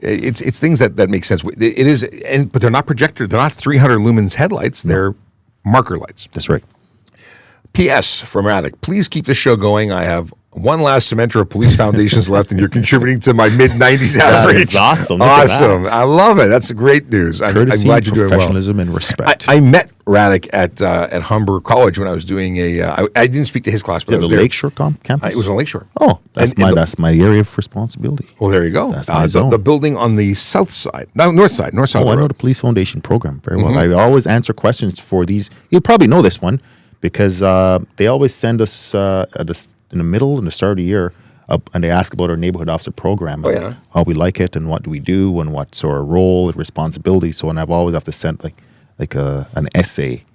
It's things that make sense. It is, but they're not projector. They're not 300 lumens headlights. They're marker lights. That's right. P.S. from Radek, please keep this show going. I have one last semester of police foundations left, and you're contributing to my mid-90s average. is awesome. Look at Awesome. that. I love it. That's great news. I'm Courtesy, glad you're doing well. professionalism, and respect. I met Radek at Humber College when I was doing I didn't speak to his class, but I the was there. Lakeshore campus? It was on Lakeshore. Oh, that's And that's my area of responsibility. Well, there you go. That's my zone. The building on the south side, no, north side Oh, of the I know road. the Police Foundation program very well. I always answer questions for these. You probably know this one because they always send us in the middle and the start of the year, and they ask about our neighborhood officer program, and how we like it, and what do we do, and what's our role and responsibility. So, and I've always have to send an essay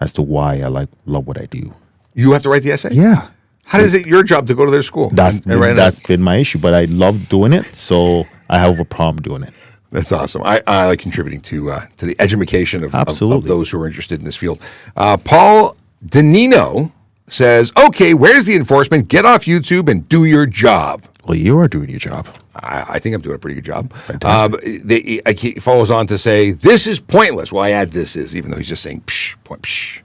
as to why I love what I do. You have to write the essay? Yeah. How is it your job to go to their school? That's That's been my issue, but I love doing it, so I have a problem doing it. That's awesome. I like contributing to the education of those who are interested in this field. Paul Danino says, "Okay, where's the enforcement? Get off YouTube and do your job." Well, you are doing your job. I think I'm doing a pretty good job. Fantastic. He follows on to say, "This is pointless." Well, I add "this is," even though he's just saying "psh, point psh."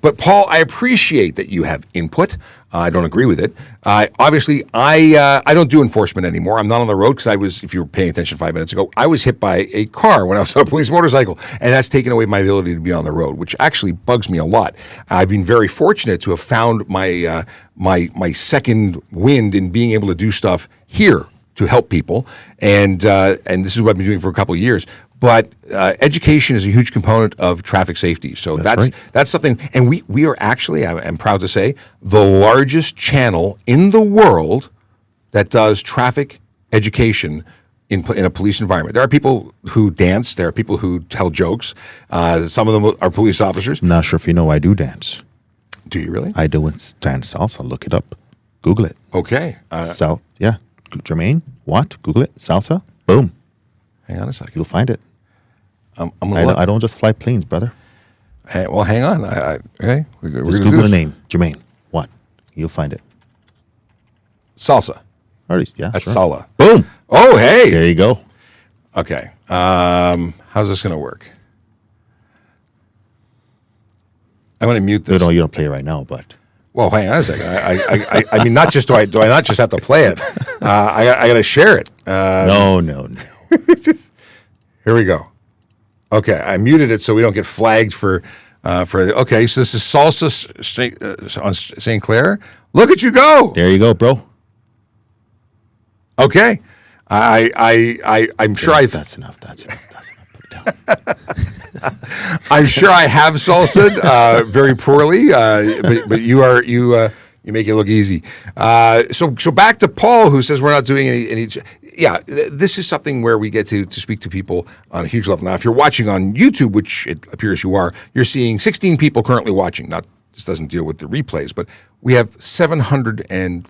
But Paul, I appreciate that you have input. I don't agree with it. Obviously, I don't do enforcement anymore. I'm not on the road because I was, if you were paying attention 5 minutes ago, I was hit by a car when I was on a police motorcycle, and that's taken away my ability to be on the road, which actually bugs me a lot. I've been very fortunate to have found my my second wind in being able to do stuff here to help people, and this is what I've been doing for a couple of years. But education is a huge component of traffic safety. So that's something. And we are actually, I'm proud to say, the largest channel in the world that does traffic education in a police environment. There are people who dance. There are people who tell jokes. Some of them are police officers. I'm not sure if you know I do dance. Do you really? I do dance salsa. Look it up. Google it. Okay. Yeah. Jermaine, what? Google it. Salsa. Boom. Hang on a second. You'll find it. I'm gonna look. I don't just fly planes, brother. Hey, well, hang on. Okay. We're Just gonna Google do the this. name. Jermaine, what? You'll find it. Salsa. Or at least, yeah. That's sure. Sala. Boom. Oh, hey. There you go. Okay. How's this going to work? I'm going to mute this. No, you don't play it right now, but Well, hang on a second. I mean, not just do I not just have to play it. I got to share it. no. Here we go. Okay, I muted it so we don't get flagged for. Okay, so this is Salsa on St. Clair. Look at you go. There you go, bro. Okay, I'm sure That's enough. Put it down. I'm sure I have salsa very poorly, but you make it look easy. So back to Paul, who says we're not doing any. Yeah, this is something where we get to speak to people on a huge level. Now, if you're watching on YouTube, which it appears you are, you're seeing 16 people currently watching. Now, this doesn't deal with the replays, but we have 600. I'm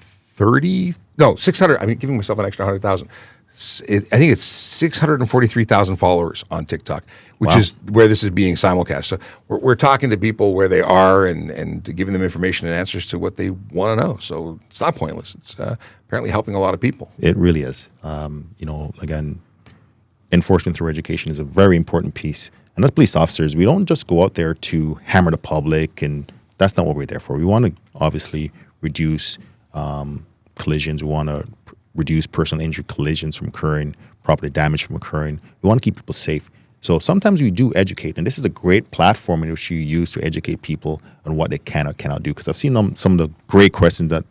giving myself an extra 100,000. I think it's 643,000 followers on TikTok, which is where this is being simulcast. So we're talking to people where they are and giving them information and answers to what they want to know. So it's not pointless. It's apparently helping a lot of people. It really is. Again, enforcement through education is a very important piece. And as police officers, we don't just go out there to hammer the public, and that's not what we're there for. We want to obviously reduce collisions. We want to reduce personal injury collisions from occurring, property damage from occurring. We want to keep people safe. So sometimes we do educate, and this is a great platform in which you use to educate people on what they can or cannot do. Because I've seen some of the great questions that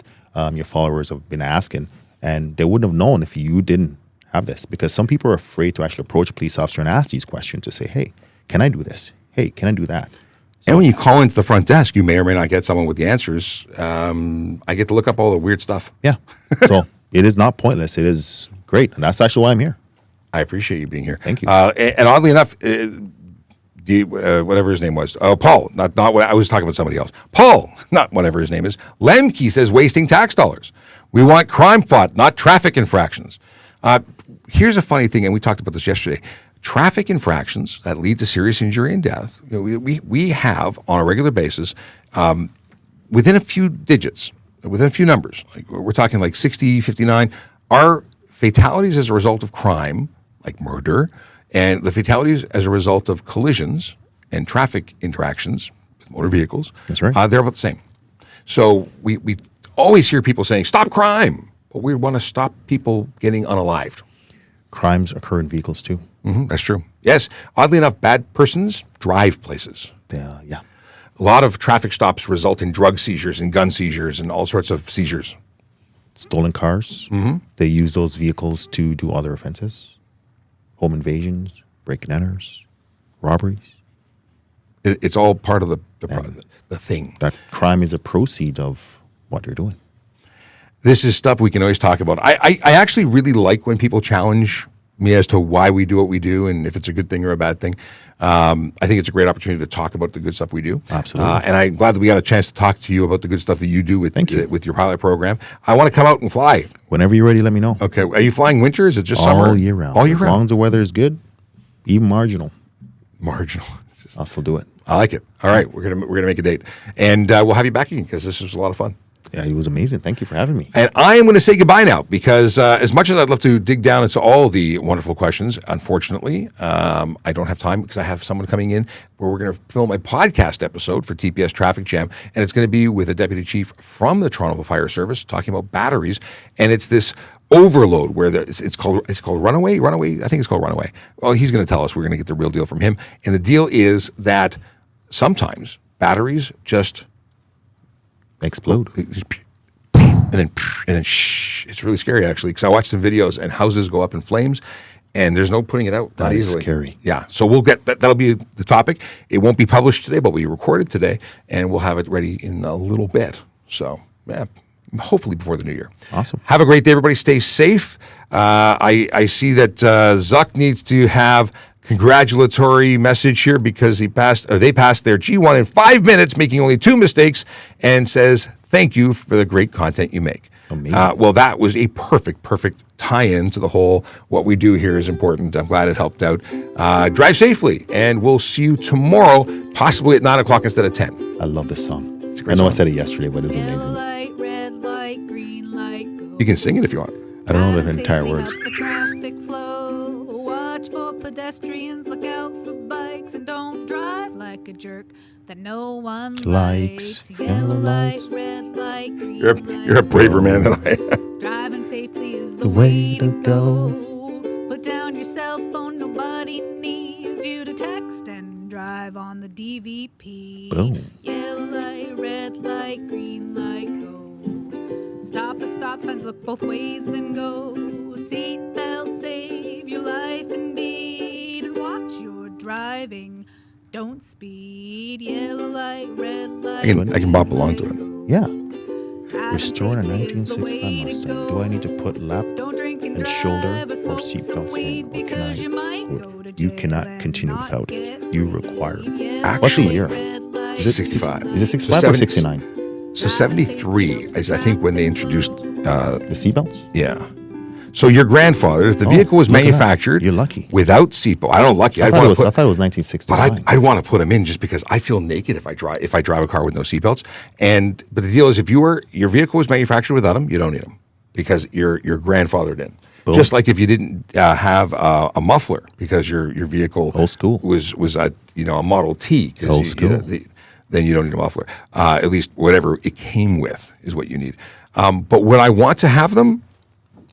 your followers have been asking, and they wouldn't have known if you didn't have this. Because some people are afraid to actually approach a police officer and ask these questions to say, hey, can I do this? Hey, can I do that? And when you call into the front desk, you may or may not get someone with the answers. I get to look up all the weird stuff. Yeah. So it is not pointless. It is great. And that's actually why I'm here. I appreciate you being here. Thank you. And oddly enough, whatever his name was, Paul, not what I was talking about somebody else. Paul, not whatever his name is. Lemke says wasting tax dollars. We want crime fought, not traffic infractions. here's a funny thing, and we talked about this yesterday. Traffic infractions that lead to serious injury and death, we have on a regular basis, within a few digits, within a few numbers, like we're talking like 60, 59, are fatalities as a result of crime, like murder, and the fatalities as a result of collisions and traffic interactions with motor vehicles. That's right. They're about the same. So we always hear people saying, stop crime, but we want to stop people getting unalived. Crimes occur in vehicles too. That's true. Yes. Oddly enough, bad persons drive places. Yeah. A lot of traffic stops result in drug seizures and gun seizures and all sorts of seizures. Stolen cars. They use those vehicles to do other offenses. Home invasions, break-and enters, robberies. It's all part of the thing. That crime is a proceed of what they're doing. This is stuff we can always talk about. I actually really like when people challenge me as to why we do what we do and if it's a good thing or a bad thing. I think it's a great opportunity to talk about the good stuff we do. Absolutely. And I'm glad that we got a chance to talk to you about the good stuff that you do with your pilot program. I want to come out and fly. Whenever you're ready, let me know. Okay. Are you flying winter? Is it just summer? All year round. All year as round. long as the weather is good, even marginal. Marginal. I'll still do it. I like it. All right. We're gonna make a date. And we'll have you back again because this was a lot of fun. Yeah, it was amazing. Thank you for having me. And I am going to say goodbye now because as much as I'd love to dig down into all the wonderful questions, unfortunately, I don't have time because I have someone coming in where we're going to film a podcast episode for TPS Traffic Jam. And it's going to be with a deputy chief from the Toronto Fire Service talking about batteries. And it's this overload where it's called runaway. I think it's called runaway. Well, he's going to tell us. We're going to get the real deal from him. And the deal is that sometimes batteries just Explode. And then it's really scary actually because I watched some videos and houses go up in flames and there's no putting it out that easily. Scary. Yeah, so we'll get that'll be the topic. It won't be published today, but we recorded today and we'll have it ready in a little bit. So yeah, hopefully before the new year. Awesome. Have a great day, everybody. Stay safe. I see that Zuck needs to have congratulatory message here because they passed their G1 in 5 minutes, making only 2 mistakes, and says thank you for the great content you make. Amazing. Well, that was a perfect tie-in to the whole what we do here is important. I'm glad it helped out. Drive safely, and we'll see you tomorrow, possibly at 9 o'clock instead of 10. I love this song. It's a great I know song. I said it yesterday, but it's Yellow amazing. light, red light, green light, go. You can sing it if you want. I don't know the entire words. The traffic flow. Watch for pedestrians, look out for bikes, and don't drive like a jerk that no one likes. Yellow light, red light, green You're a light, braver man than I am. driving safely is the way to go. Put down your cell phone, nobody needs you to text and drive on the DVP. Boom. Yellow light, red light, green light, go. Stop at stop signs, look both ways, then go. Seatbelt, save your life indeed. And watch your driving, don't speed. Yellow light, red light. I can bop along to it. Yeah. Driving Restoring a safely is the 1965 way to Mustang. go. Do I need to put lap Don't drink and and drive shoulder or or smoke some seatbelts weed in? Or because you might can go to you jail cannot and continue not without it. get You free. require. Yellow What's the light, year? red light, Is it 65. Is it 65 or 69? So 73 is, I think, when they introduced, The seatbelts? yeah. So your grandfather, if the vehicle was look at that. manufactured You're lucky. without seatbelt, I don't lucky. I I'd thought, want it was, to I put, thought it was but 1969. I'd want to put them in just because I feel naked if I drive a car with no seatbelts. But the deal is, if your vehicle was manufactured without them, you don't need them because your grandfather did. Boom. Just like if you didn't have a muffler because your vehicle Old school. was a Model T. 'Cause Old school. Then you don't need a muffler. At least whatever it came with is what you need. But would I want to have them?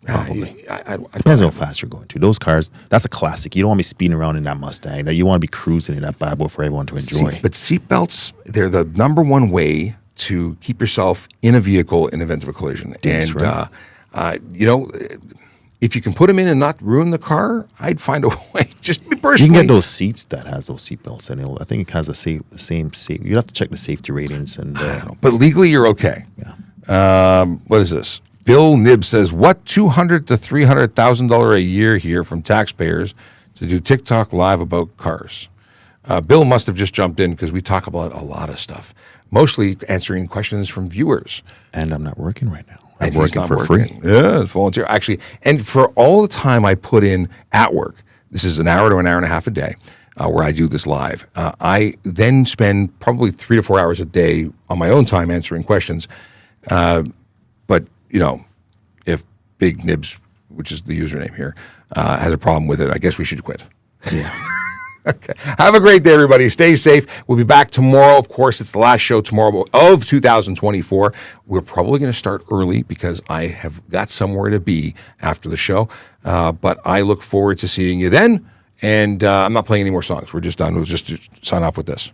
Probably. I Depends on how fast you're going to. Those cars, that's a classic. You don't want to be speeding around in that Mustang. That you want to be cruising in that bad boy for everyone to enjoy. But seatbelts, they're the number one way to keep yourself in a vehicle in the event of a collision. That's and, right. if you can put them in and not ruin the car, I'd find a way. Just me You personally. can get those seats that has those seatbelts, and I think it has the same safety. You have to check the safety ratings and. I don't know. But legally, you're okay. Yeah. What is this? Bill Nib says, what $200,000 to $300,000 a year here from taxpayers to do TikTok live about cars? Bill must have just jumped in because we talk about a lot of stuff, mostly answering questions from viewers. And I'm not working right now. I'm And he's working not for working. free. Yeah, it's volunteer. Actually, and for all the time I put in at work, this is an hour to an hour and a half a day where I do this live. I then spend probably 3 to 4 hours a day on my own time answering questions. But, you know, if Big Nibs, which is the username here, has a problem with it, I guess we should quit. Yeah. Okay. Have a great day, everybody. Stay safe. We'll be back tomorrow. Of course, it's the last show tomorrow of 2024. We're probably going to start early because I have got somewhere to be after the show. But I look forward to seeing you then. And I'm not playing any more songs. We're just done. We'll just sign off with this.